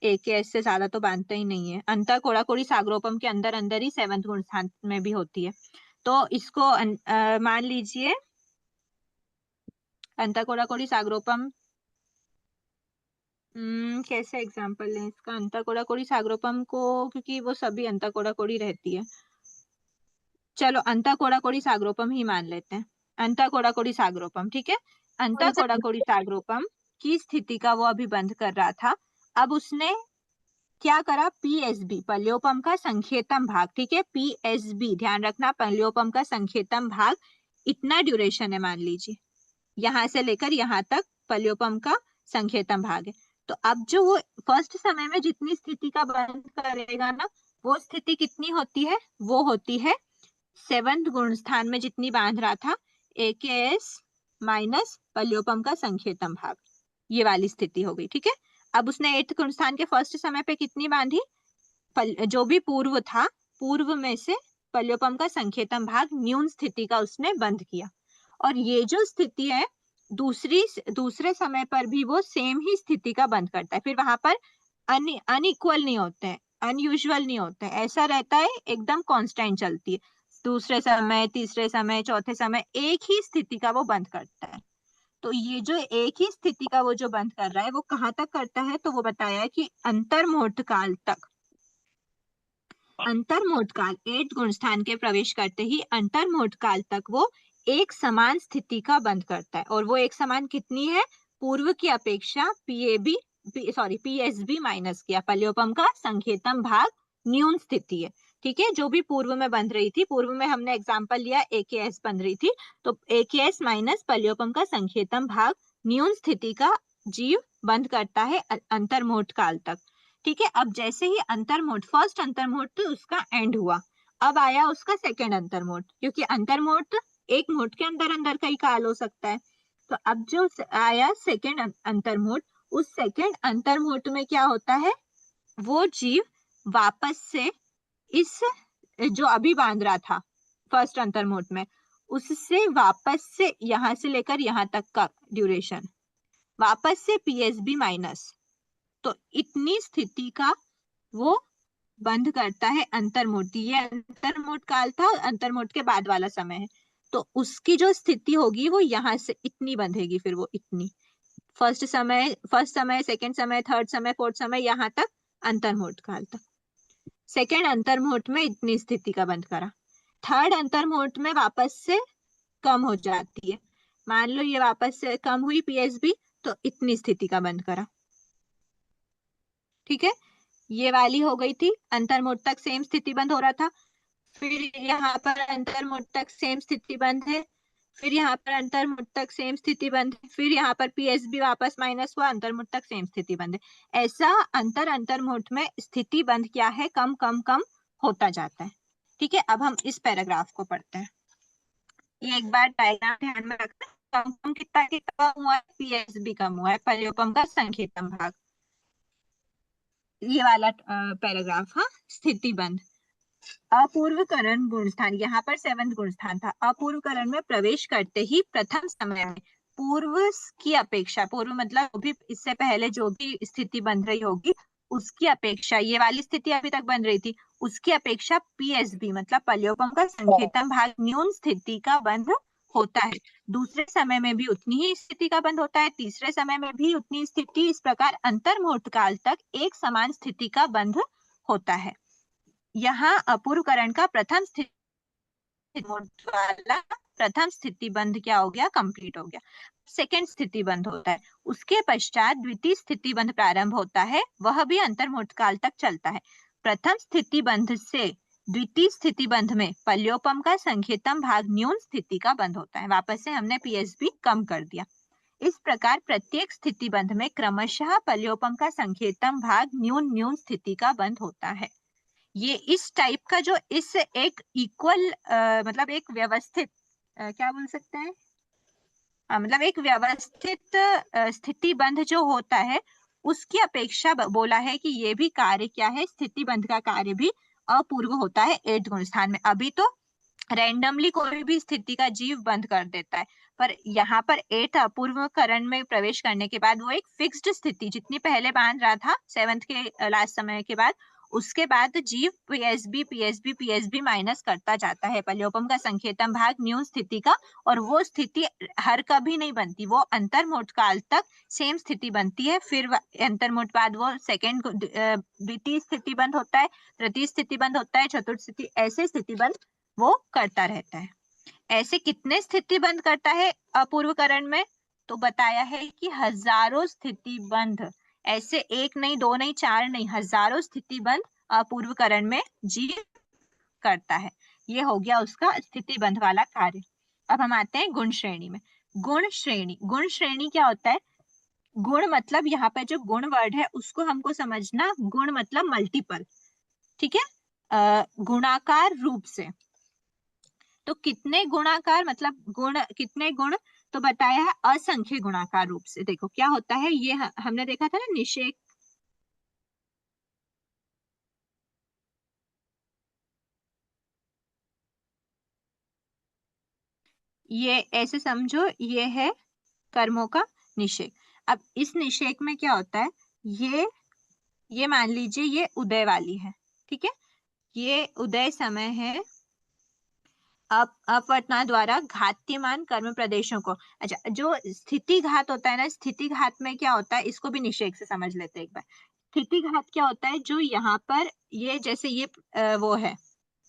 एक के से ज्यादा तो बांधते ही नहीं है। अंतर कोड़ा कोड़ी सागरोपम के अंदर अंदर ही 7th गुण स्थान में भी होती है। तो इसको मान लीजिए अंतर कोड़ा कोड़ी सागरोपम, कैसे एग्जांपल लें इसका, अंतर कोड़ा कोड़ी सागरोपम को, क्योंकि वो सभी अंतर कोड़ा कोड़ी रहती है, चलो अंतर कोड़ा कोड़ी सागरोपम ही मान लेते हैं, अंतर कोड़ा कोड़ी सागरोपम, ठीक है। अंतर कोड़ा कोड़ी सागरोपम की स्थिति का वो अभी बंद कर रहा था। अब उसने क्या करा, PSB पल्योपम का संकेतम भाग, ठीक है, PSB ध्यान रखना, पल्योपम का संकेतम भाग इतना ड्यूरेशन है, मान लीजिए यहाँ से लेकर यहाँ तक पल्योपम का संकेतम भाग है। तो अब जो वो फर्स्ट समय में जितनी स्थिति का बंद करेगा ना, वो स्थिति कितनी होती है, वो होती है 7th गुण स्थान में जितनी बांध रहा था, AKS माइनस पल्योपम का संकेतम भाग, ये वाली स्थिति हो गई, ठीक है। अब उसने 8th गुण स्थान के फर्स्ट समय पे कितनी बांधी, जो भी पूर्व था, पूर्व में से पल्योपम का संकेतम भाग न्यून स्थिति का उसने बंद किया। और ये जो स्थिति है दूसरे समय पर भी वो सेम ही स्थिति का बंद करता है, फिर वहां पर अनइक्वल नहीं होते हैं, अनयूजुअल नहीं होते हैं, ऐसा रहता है एकदम कांस्टेंट चलती है। दूसरे समय, तीसरे समय, चौथे समय एक ही स्थिति का वो बंद करता है। तो ये जो एक ही स्थिति का वो जो बंद कर रहा है वो कहाँ तक करता है, तो वो बताया कि अंतर्मोढ़ काल तक। अंतर्मोढ़ काल 8th गुण स्थान के प्रवेश करते ही अंतर्मोढ़ काल तक वो एक समान स्थिति का बंद करता है। और वो एक समान कितनी है, पूर्व की अपेक्षा PSB माइनस किया, पल्योपम का संकेतम भाग न्यून स्थिति है, ठीक है, जो भी पूर्व में बंध रही थी, पूर्व में हमने एग्जांपल लिया AKS बंध रही थी, तो AKS माइनस पल्योपम का संकेतम भाग न्यून स्थिति का जीव बंद करता है अंतर्मोढ़ काल तक, ठीक है। अब जैसे ही अंतर्मोढ़, फर्स्ट अंतर्मोढ़ तो उसका एंड हुआ, अब आया उसका सेकंड अंतर्मोढ़, क्योंकि अंतर्मोढ़ एक मोढ़ के अंदर अंदर का ही काल हो सकता है। तो अब जो आया सेकंड अंतर्मोढ़, उस सेकंड अंतर्मोढ़ में क्या होता है, वो जीव वापस से इस जो अभी बांध रहा था फर्स्ट अंतर्मोढ़ में, उससे वापस से यहाँ से लेकर यहाँ तक का ड्यूरेशन वापस से PSB माइनस, तो इतनी स्थिति का वो बंद करता है अंतर्मोढ़। ये अंतर्मोढ़ काल था, अंतर्मोढ़ के बाद वाला समय है। तो उसकी जो स्थिति होगी वो यहाँ से इतनी बंधेगी, फिर वो इतनी फर्स्ट समय, सेकंड समय, थर्ड समय, फोर्थ समय, यहाँ तक अंतर्मुहूर्त काल तक। सेकंड अंतर्मुहूर्त में इतनी स्थिति का बंध करा। थर्ड अंतर्मुहूर्त में वापस से कम हो जाती है, मान लो ये वापस से कम हुई पीएसबी, तो इतनी स्थिति का बंद करा। ठीक है, ये वाली हो गई थी, अंतर्मुहूर्त तक सेम स्थिति बंद हो रहा था। फिर यहाँ पर अंतर्मुहूर्त तक सेम स्थिति बंद है, फिर यहाँ पर अंतर्मुहूर्त तक सेम स्थिति बंद है, फिर यहाँ पर पीएसबी वापस माइनस हुआ, अंतर्मुहूर्त तक सेम स्थिति बंद है। ऐसा अंतर्मुहूर्त में स्थिति बंद क्या है, कम कम कम होता जाता है। ठीक है, अब हम इस पैराग्राफ को पढ़ते हैं। ये एक बार डायग्राम ध्यान में रखना, कम कम कितना कितना हुआ है, पीएसबी कम हुआ है, पर्योपम का संकेतम भाग, ये वाला पैराग्राफ। हाँ, स्थिति बंध। अपूर्वकरण गुणस्थान, यहाँ पर 7th गुणस्थान था। अपूर्वकरण में प्रवेश करते ही प्रथम समय में पूर्व की अपेक्षा, पूर्व मतलब भी इससे पहले जो भी स्थिति बन रही होगी उसकी अपेक्षा, ये वाली स्थिति अभी तक बन रही थी, उसकी अपेक्षा पीएसबी मतलब पर्योपम का संकेतन भाग न्यून स्थिति का बंध होता है। दूसरे समय में भी उतनी ही स्थिति का बंध होता है, तीसरे समय में भी उतनी स्थिति। इस प्रकार अंतर्मुहूर्त काल तक एक समान स्थिति का बंध होता है। यहाँ अपूर्वकरण का प्रथम स्थिति बंध क्या हो गया, कंप्लीट हो गया। सेकंड स्थिति बंध होता है, उसके पश्चात द्वितीय स्थिति बंध प्रारंभ होता है, वह भी अंतर्मुहूर्त काल तक चलता है। प्रथम स्थिति बंध से द्वितीय स्थिति बंध में पल्योपम का संकेतम भाग न्यून स्थिति का बंध होता है। वापस से हमने पीएसबी कम कर दिया। इस प्रकार प्रत्येक स्थिति बंध में क्रमशः पल्योपम का संकेतम भाग न्यून स्थिति का बंध होता है। ये इस टाइप का जो इस एक इक्वल मतलब एक व्यवस्थित क्या बोल सकते हैं, मतलब एक व्यवस्थित स्थिति बंध जो होता है उसकी अपेक्षा बोला है कि ये भी कार्य क्या है, स्थिति बंध का कार्य भी अपूर्व होता है 8th गुणस्थान में। अभी तो रैंडमली कोई भी स्थिति का जीव बंद कर देता है, पर यहाँ पर 8th अपूर्वकरण में प्रवेश करने के बाद वो एक फिक्स्ड स्थिति जितनी पहले बांध रहा था 7th के लास्ट समय के बाद, उसके बाद जीव पीएसबी माइनस करता जाता है पर्योपम का संकेतम भाग न्यून स्थिति का, और वो स्थिति हर कभी नहीं बनती, वो अंतर्मुहूर्त काल तक सेम स्थिति बनती है। फिर अंतर्मुहूर्त बाद वो सेकंड द्वितीय स्थिति बंद होता है, तृतीय स्थिति बंद होता है, चतुर्थ स्थिति, ऐसे स्थिति बंद वो करता रहता है। ऐसे कितने स्थिति बंद करता है अपूर्वकरण में, तो बताया है कि हजारों स्थिति बंध, ऐसे एक नहीं, दो नहीं, चार नहीं, हजारों स्थिति बंध अपूर्वकरण में जीव करता है। ये हो गया उसका स्थिति बंध वाला कार्य। अब हम आते हैं गुण श्रेणी में। गुण श्रेणी क्या होता है, गुण मतलब यहाँ पे जो गुण वर्ड है उसको हमको समझना, गुण मतलब मल्टीपल, ठीक है, गुणाकार रूप से। तो कितने गुणाकार मतलब गुण, कितने गुण, तो बताया है असंख्य गुणाकार रूप से। देखो क्या होता है, ये हमने देखा था ना निषेक, ये ऐसे समझो, ये है कर्मों का निषेक। अब इस निषेक में क्या होता है, ये मान लीजिए ये उदय वाली है, ठीक है, ये उदय समय है, अपवर्तना द्वारा घात्यमान कर्म प्रदेशों को। अच्छा, जो स्थिति घात होता है ना, स्थिति घात में क्या होता है, इसको भी निषेक से समझ लेते हैं एक बार। स्थिति घात क्या होता है, जो यहाँ पर ये जैसे ये वो है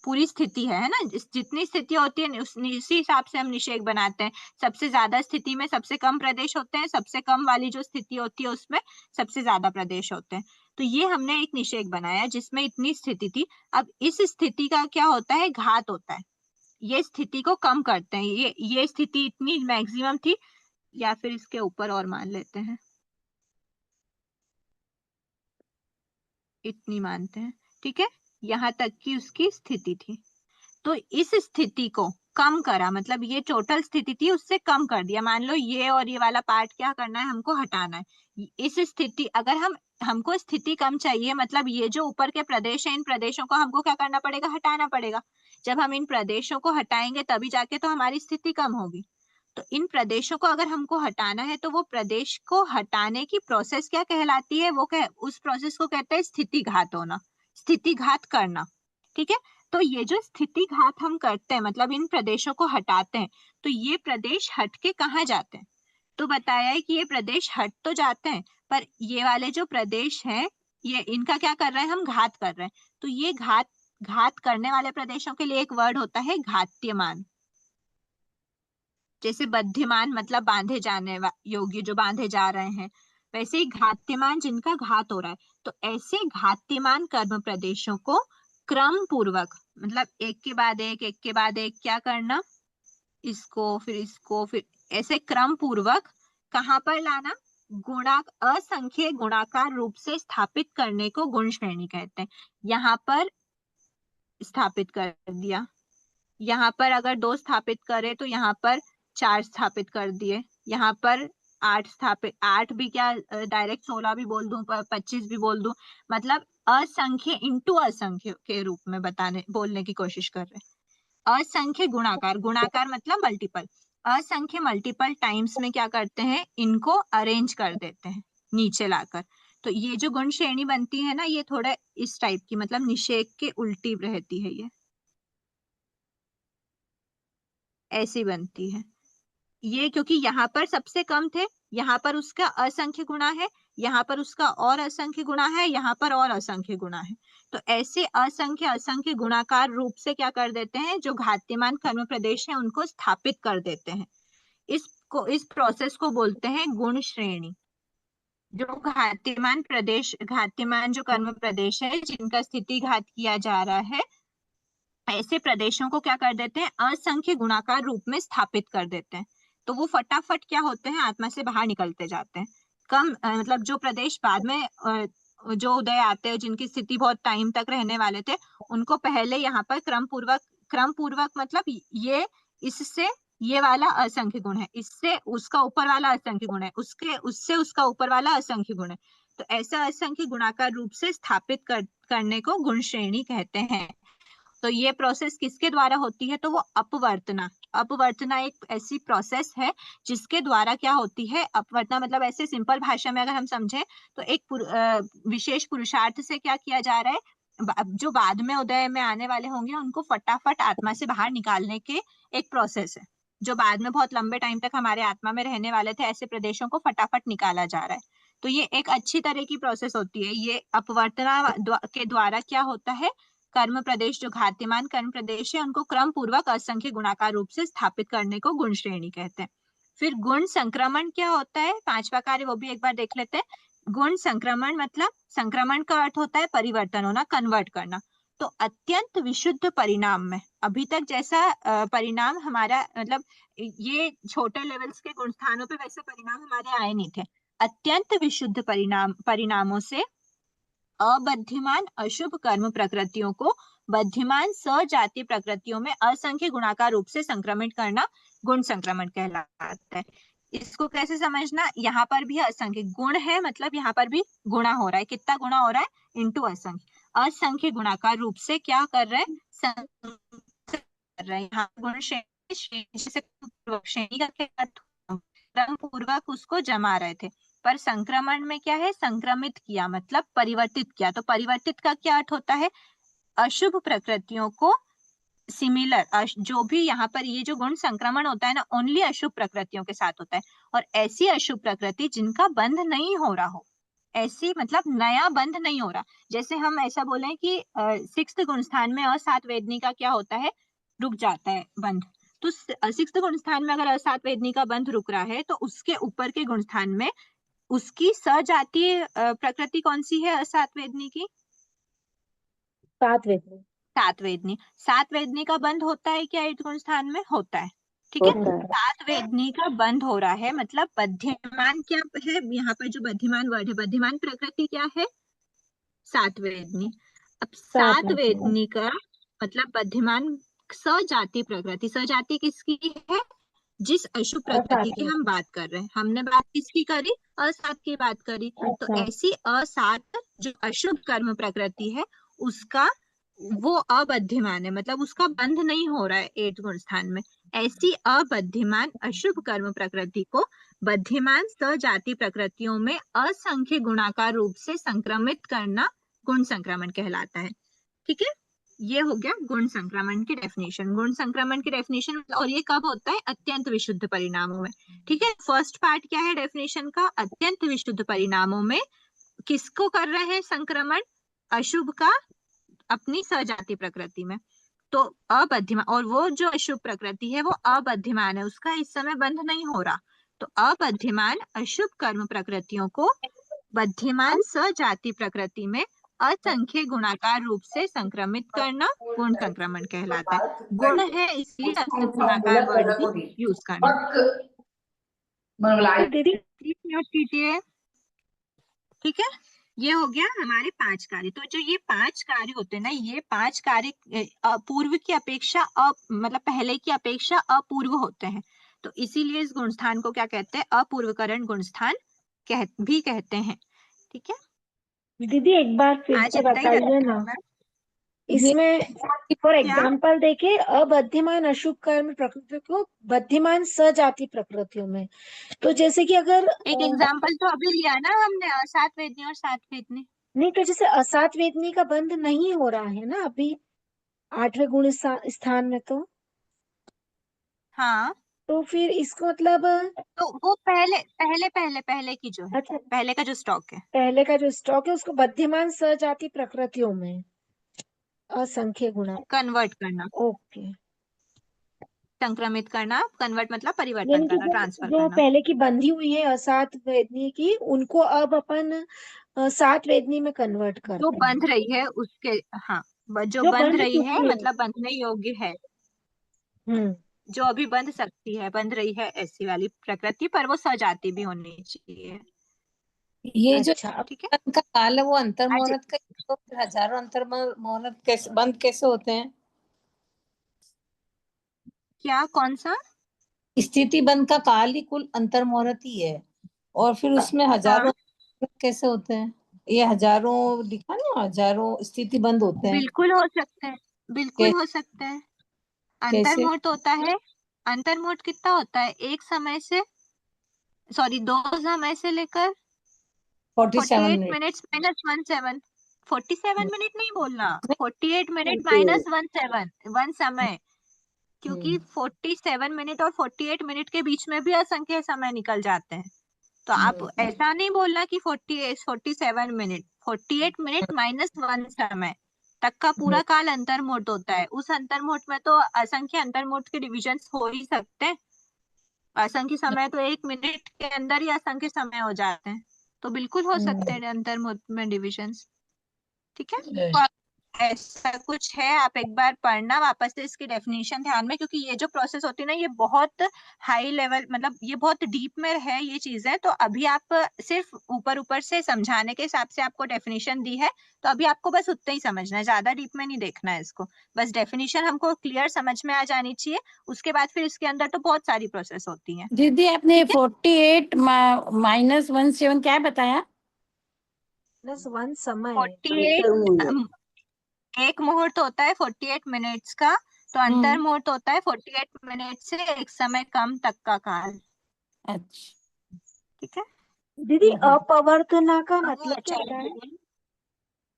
पूरी स्थिति है ना, जितनी स्थिति होती है उसी हिसाब से हम निषेक बनाते हैं। सबसे ज्यादा स्थिति में सबसे कम प्रदेश होते हैं, सबसे कम वाली जो स्थिति होती है उसमें सबसे ज्यादा प्रदेश होते हैं। तो ये हमने एक निषेक बनाया जिसमें इतनी स्थिति थी। अब इस स्थिति का क्या होता है, घात होता है, ये स्थिति को कम करते हैं। ये स्थिति इतनी मैक्सिमम थी, या फिर इसके ऊपर और मान लेते हैं, इतनी मानते हैं, ठीक है, यहाँ तक की उसकी स्थिति थी। तो इस स्थिति को कम करा, मतलब ये टोटल स्थिति थी उससे कम कर दिया। मान लो ये और ये वाला पार्ट क्या करना है, हमको हटाना है। इस स्थिति, अगर हमको स्थिति कम चाहिए, मतलब ये जो ऊपर के प्रदेश है, इन प्रदेशों को हमको क्या करना पड़ेगा, हटाना पड़ेगा। जब हम इन प्रदेशों को हटाएंगे तभी जाके तो हमारी स्थिति कम होगी। तो इन प्रदेशों को अगर हमको हटाना है तो वो प्रदेश को हटाने की प्रोसेस क्या कहलाती है, उस प्रोसेस को कहते हैं स्थिति घात होना, स्थिति घात करना, ठीक है। तो ये जो स्थिति घात हम करते हैं, मतलब इन प्रदेशों को हटाते हैं, तो ये प्रदेश हट के कहाँ जाते हैं? तो बताया है कि ये प्रदेश हट तो जाते हैं, पर ये वाले जो प्रदेश हैं, ये इनका क्या कर रहे हैं, हम घात कर रहे हैं। तो ये घात करने वाले प्रदेशों के लिए एक वर्ड होता है घात्यमान। जैसे बद्धिमान मतलब बांधे जाने योग्य, जो बांधे जा रहे हैं, वैसे ही घात्यमान जिनका घात हो रहा है। तो ऐसे घात्यमान कर्म प्रदेशों को क्रम पूर्वक, मतलब एक के बाद एक क्या करना, इसको फिर ऐसे क्रम पूर्वक कहाँ पर लाना, असंख्य गुणाकार रूप से स्थापित करने को गुण श्रेणी कहते हैं। यहाँ पर स्थापित कर दिया, यहाँ पर अगर 2 स्थापित करे तो यहाँ पर 4 स्थापित कर दिए, यहाँ पर 8 भी क्या, डायरेक्ट 16 भी बोल दूं, 25 भी बोल दूं, मतलब असंख्य इंटू असंख्य के रूप में बोलने की कोशिश कर रहे हैं। असंख्य गुणाकार मतलब मल्टीपल, असंख्य मल्टीपल टाइम्स में क्या करते हैं, इनको अरेंज कर देते हैं नीचे लाकर। तो ये जो गुण श्रेणी बनती है ना, ये थोड़ा इस टाइप की, मतलब निषेध के उल्टी रहती है, ये ऐसी बनती है ये, क्योंकि यहाँ पर सबसे कम थे, यहाँ पर उसका असंख्य गुणा है, यहाँ पर उसका और असंख्य गुणा है, यहाँ पर और असंख्य गुणा है। तो ऐसे असंख्य गुणाकार रूप से क्या कर देते हैं, जो घात्यमान कर्म प्रदेश है उनको स्थापित कर देते हैं। इस प्रोसेस को बोलते हैं गुण श्रेणी। जो घात्यमान जो कर्म प्रदेश है जिनका स्थिति घात किया जा रहा है, ऐसे प्रदेशों को क्या कर देते हैं, असंख्य गुणाकार रूप में स्थापित कर देते हैं। तो वो फटाफट क्या होते हैं, आत्मा से बाहर निकलते जाते हैं। मतलब जो प्रदेश बाद में जो उदय आते हैं, जिनकी स्थिति बहुत टाइम तक रहने वाले थे, उनको पहले यहाँ पर क्रम पूर्वक मतलब ये, इससे ये वाला असंख्य गुण है, इससे उसका ऊपर वाला असंख्य गुण है, उससे उसका ऊपर वाला असंख्य गुण है। तो ऐसा असंख्य गुणाकार रूप से स्थापित करने को गुण श्रेणी कहते हैं। तो ये प्रोसेस किसके द्वारा होती है, तो वो अपवर्तना एक ऐसी प्रोसेस है जिसके द्वारा क्या होती है, अपवर्तना मतलब ऐसे सिंपल भाषा में अगर हम समझे तो एक विशेष पुरुषार्थ से क्या किया जा रहा है, जो बाद में उदय में आने वाले होंगे उनको फटाफट आत्मा से बाहर निकालने के एक प्रोसेस है। जो बाद में बहुत लंबे टाइम तक हमारे आत्मा में रहने वाले थे, ऐसे प्रदेशों को फटाफट निकाला जा रहा है। तो ये एक अच्छी तरह की प्रोसेस होती है। ये अपवर्तना के द्वारा क्या होता है, कर्म प्रदेश जो घात्यमान कर्म प्रदेश है उनको क्रम पूर्वक असंख्य गुणाकार रूप से स्थापित करने को गुण श्रेणी कहते हैं। फिर गुण संक्रमण क्या होता है, 5वां कार्य, वो भी एक बार देख लेते हैं। गुण संक्रमण मतलब, संक्रमण का अर्थ होता है परिवर्तन होना, कन्वर्ट करना। तो अत्यंत विशुद्ध परिणाम में, अभी तक जैसा परिणाम हमारा, मतलब ये छोटे लेवल्स के गुण स्थानों पे वैसे परिणाम हमारे आए नहीं थे। अत्यंत विशुद्ध परिणामों से अबद्धिमान अशुभ कर्म प्रकृतियों को बद्धिमान सजाति प्रकृतियों में असंख्य गुणाकार रूप से संक्रमित करना गुण संक्रमण कहलाता है। इसको कैसे समझना, यहाँ पर भी असंख्य गुण है, मतलब यहाँ पर भी गुणा हो रहा है, कितना गुणा हो रहा है, इंटू असंख्य गुणाकार रूप से क्या कर रहे हैं, कर रहे हैं। यहाँ गुण श्रेणी का क्या क्रम पूर्वक उसको जमा रहे थे, पर संक्रमण में क्या है, संक्रमित किया मतलब परिवर्तित किया। तो परिवर्तित का क्या अर्थ होता है, अशुभ प्रकृतियों को सिमिलर, जो भी यहाँ पर ये जो गुण संक्रमण होता है ना, ओनली अशुभ प्रकृतियों के साथ होता है। और ऐसी अशुभ प्रकृति जिनका बंध नहीं हो रहा हो, ऐसी मतलब नया बंध नहीं हो रहा। जैसे हम ऐसा बोले कि 6th गुण स्थान में असात वेदनी का क्या होता है, रुक जाता है बंध। तो 6th गुण स्थान में अगर असात वेदनी का बंध रुक रहा है, तो उसके ऊपर के गुण स्थान में उसकी सजातीय प्रकृति कौन सी है असात वेदनी की, सात वेदनी का बंध होता है क्या 8th गुण स्थान में, होता है, ठीक है। सात वेदनी का बंध हो रहा है, मतलब बद्धिमान क्या है, यहाँ पर जो बद्धिमान वर्ड है, बद्धिमान प्रकृति क्या है, सात वेदनी। अब सात वेदनी का मतलब बद्धिमान सजाति प्रकृति, सजाति किसकी है, जिस अशुभ प्रकृति की हम बात कर रहे हैं। हमने बात किसकी करी, असात की बात करी। तो ऐसी असात जो अशुभ कर्म प्रकृति है, उसका वो अबद्धिमान है, मतलब उसका बंध नहीं हो रहा है 8th गुण स्थान में। ऐसी अबद्धिमान अशुभ कर्म प्रकृति को बद्धिमान सजाति प्रकृतियों में असंख्य गुणाकार रूप से संक्रमित करना गुण संक्रमण कहलाता है, ठीक है। ये हो गया गुण संक्रमण की डेफिनेशन। गुण संक्रमण की डेफिनेशन, और ये कब होता है? अत्यंत विशुद्ध परिणामों में। ठीक है, फर्स्ट पार्ट क्या है डेफिनेशन का? अत्यंत विशुद्ध परिणामों में किसको कर रहे हैं संक्रमण? अशुभ का अपनी सजाति प्रकृति में। तो अबद्धिमान, और वो जो अशुभ प्रकृति है वो अबद्धिमान है, उसका इस समय बंध नहीं हो रहा। तो अबद्धिमान अशुभ कर्म प्रकृतियों को बद्धिमान सजाति प्रकृति में असंख्य गुणाकार रूप से संक्रमित करना गुण संक्रमण कहलाता है। गुण है इसलिए असंख्य गुणाकार वर्ड भी यूज करना। दीदी प्लीज नोट कीजिए। ठीक है, ये हो गया हमारे 5 कार्य। तो जो ये 5 कार्य होते हैं ना, ये 5 कार्य पूर्व की अपेक्षा मतलब पहले की अपेक्षा अपूर्व होते हैं। तो इसीलिए इस गुणस्थान को क्या कहते हैं? अपूर्वकरण गुणस्थान भी कहते हैं। ठीक है, दीदी एक बार फिर आज से इतना ही बताइए रखते ना, हैं मैम। इसमें फॉर क्या? एग्जाम्पल देखिए, अबद्धिमान अशुभ कर्म प्रकृति को बद्धिमान सजाति प्रकृतियों में, तो जैसे कि अगर एक एग्जाम्पल तो अभी लिया ना हमने, सात वेदनी और सात वेदनी। नहीं, तो जैसे असात वेदनी का बंध नहीं हो रहा है ना अभी 8वें गुण स्थान में, हाँ, तो फिर इसको मतलब तो वो पहले पहले पहले पहले की जो है, अच्छा, पहले का जो स्टॉक है, पहले का जो स्टॉक है उसको बद्धिमान सजाति प्रकृतियों में असंख्य गुणा, कन्वर्ट करना, ओके। संक्रमित करना, कन्वर्ट मतलब परिवर्तन यानी कि करना, ट्रांसफर जो करना। पहले की बंधी हुई है असात वेदनी की, उनको अब अपन सात वेदनी में कन्वर्ट जो करते हैं। बंध रही है उसके, हाँ, जो जो बंध बंध रही है चुकी है। मतलब बंधने योग्य है, हम्म, जो अभी बंध सकती है, बंध रही है ऐसी वाली प्रकृति, पर वो सजाती भी होनी चाहिए। ये जो अच्छा। ठीक है, बंद का काल है वो अंतर आज मुहूर्त का, तो फिर हजारों अंतर मुहूर्त कैसे बंद कैसे होते हैं? क्या, कौन सा? स्थिति बंद का काल ही कुल अंतर मुहूर्त ही है, और फिर उसमें हजारों हाँ, अंतर कैसे होते हैं? ये हजारों लिखा ना, हजारों स्थिति बंद होते हैं। बिल्कुल हो सकते हैं, बिल्कुल हो सकते हैं। अंतर कैसे? मुहूर्त होता है, अंतर मुहूर्त कितना होता है? एक समय से, सॉरी, 2 समय से लेकर 47 48 मिनट। मिनट्स माइनस 17, 47 मिनट नहीं बोलना, 48 मिनट 48 माइनस 17, वन समय। क्योंकि 47 मिनट और 48 मिनट के बीच में भी असंख्य समय निकल जाते हैं। तो आप ऐसा नहीं बोलना कि 47 मिनट, 48 मिनट माइनस 1 समय तक का पूरा काल अंतर्मुहूर्त होता है। उस अंतर्मुहूर्त में तो असंख्य अंतर्मुहूर्त के डिविजन्स हो ही सकते हैं। असंख्य समय तो 1 मिनट के अंदर ही असंख्य समय हो जाते हैं, तो बिल्कुल हो सकते हैं अंतर्मुहूर्त में डिविजन्स। ठीक है, तो ऐसा कुछ है, आप एक बार पढ़ना वापस से इसकी डेफिनेशन ध्यान में, क्योंकि ये जो प्रोसेस होती है ना, ये बहुत हाई लेवल, मतलब ये बहुत डीप में है ये चीजें। तो अभी आप सिर्फ ऊपर ऊपर से समझाने के हिसाब से आपको डेफिनेशन दी है, तो अभी आपको बस उतना ही समझना है, ज्यादा डीप में नहीं देखना है इसको। बस डेफिनेशन हमको क्लियर समझ में आ जानी चाहिए, उसके बाद फिर इसके अंदर तो बहुत सारी प्रोसेस होती है। दीदी आपने ठीक है? 48 माइनस 17 क्या बताया? प्लस 1 समय। 48 एक मुहूर्त होता है 48 मिनट्स का, तो अंतर मुहूर्त होता है 48 मिनट से एक समय कम तक का काल। अच्छा। ठीक है, दीदी अपवर्तना का मतलब क्या अच्छा, होता है?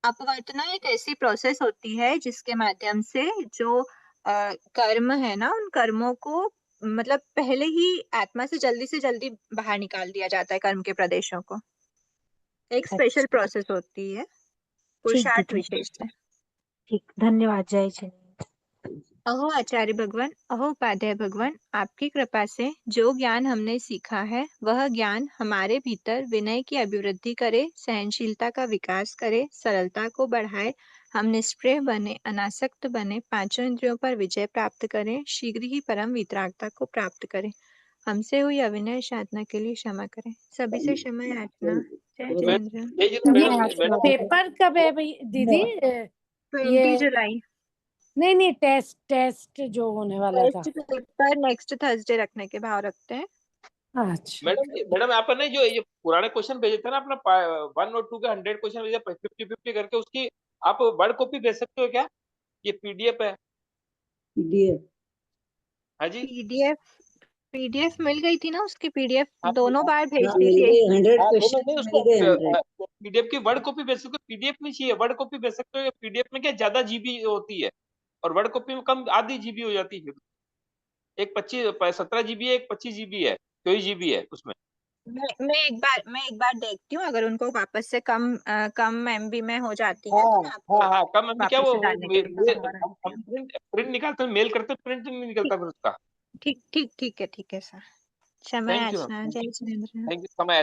अपवर्तना एक ऐसी प्रोसेस होती है जिसके माध्यम से जो कर्म है ना, उन कर्मों को मतलब पहले ही आत्मा से जल्दी बाहर निकाल दिया जाता है, कर्म के प्रदेशों को। एक स्पेशल अच्छा, प्रोसेस होती है, ठीक पुरुषार्थ दीदी, विशेष है। ठीक, धन्यवाद, जय श्री। अहो आचार्य भगवान, अहो उपाध्याय भगवान, आपकी कृपा से जो ज्ञान हमने सीखा है वह ज्ञान हमारे भीतर विनय की अभिवृद्धि करे, सहनशीलता का विकास करे, सरलता को बढ़ाए, हम निष्प्रिय बने, अनासक्त बने, पांचों इंद्रियों पर विजय प्राप्त करें, शीघ्र ही परम वितरागता को प्राप्त करें। हमसे हुई अविनय साधना के लिए क्षमा करें। सभी से क्षमा याचना। जय जिनेन्द्र। पेपर कब है भाई दीदी? 20 जुलाई। नहीं, टेस्ट जो होने वाला था। टेस्ट पेपर नेक्स्ट थर्सडे रखने के भाव रखते हैं। अच्छा। मैडम आपने जो ये पुराने क्वेश्चन भेजे थे ना, अपना 1 और 2 के 100 क्वेश्चन भेजे 50-50 करके, उसकी आप वर्ड कॉपी भेज सकते हो क्या? ये पीडीएफ है। पीडीएफ हाँ जी, पीडीएफ पीडीएफ मिल गई थी ना उसकी, पीडीएफ हाँ, दोनों बार भेज हाँ, दी मिल थी। गई 100 हाँ, दोनों क्वेश्चन नहीं, मिल गए 100। उसको पीडीएफ की वर्ड कॉपी भेज सकते हो, पीडीएफ नहीं चाहिए, वर्ड कॉपी भेज सकते हो। पीडीएफ में क्या ज्यादा जीबी होती है और वर्ड कॉपी में कम, आधी जीबी हो जाती है। एक 17 जीबी है, एक 25 जीबी है, 24 जीबी है उसमें। मैं एक बार देखती हूँ, अगर उनको वापस से कम एमबी में हो जाती है तो मैं आपको हाँ, कम एमबी क्या वापस वो से डालने के लिए हम प्रिंट निकालते हैं, मेल करते हैं, प्रिंट नहीं निकलता फिर उसका। ठीक है सर। समय थैंक यू याचना, जय जिनेंद्र। थैंक यू समय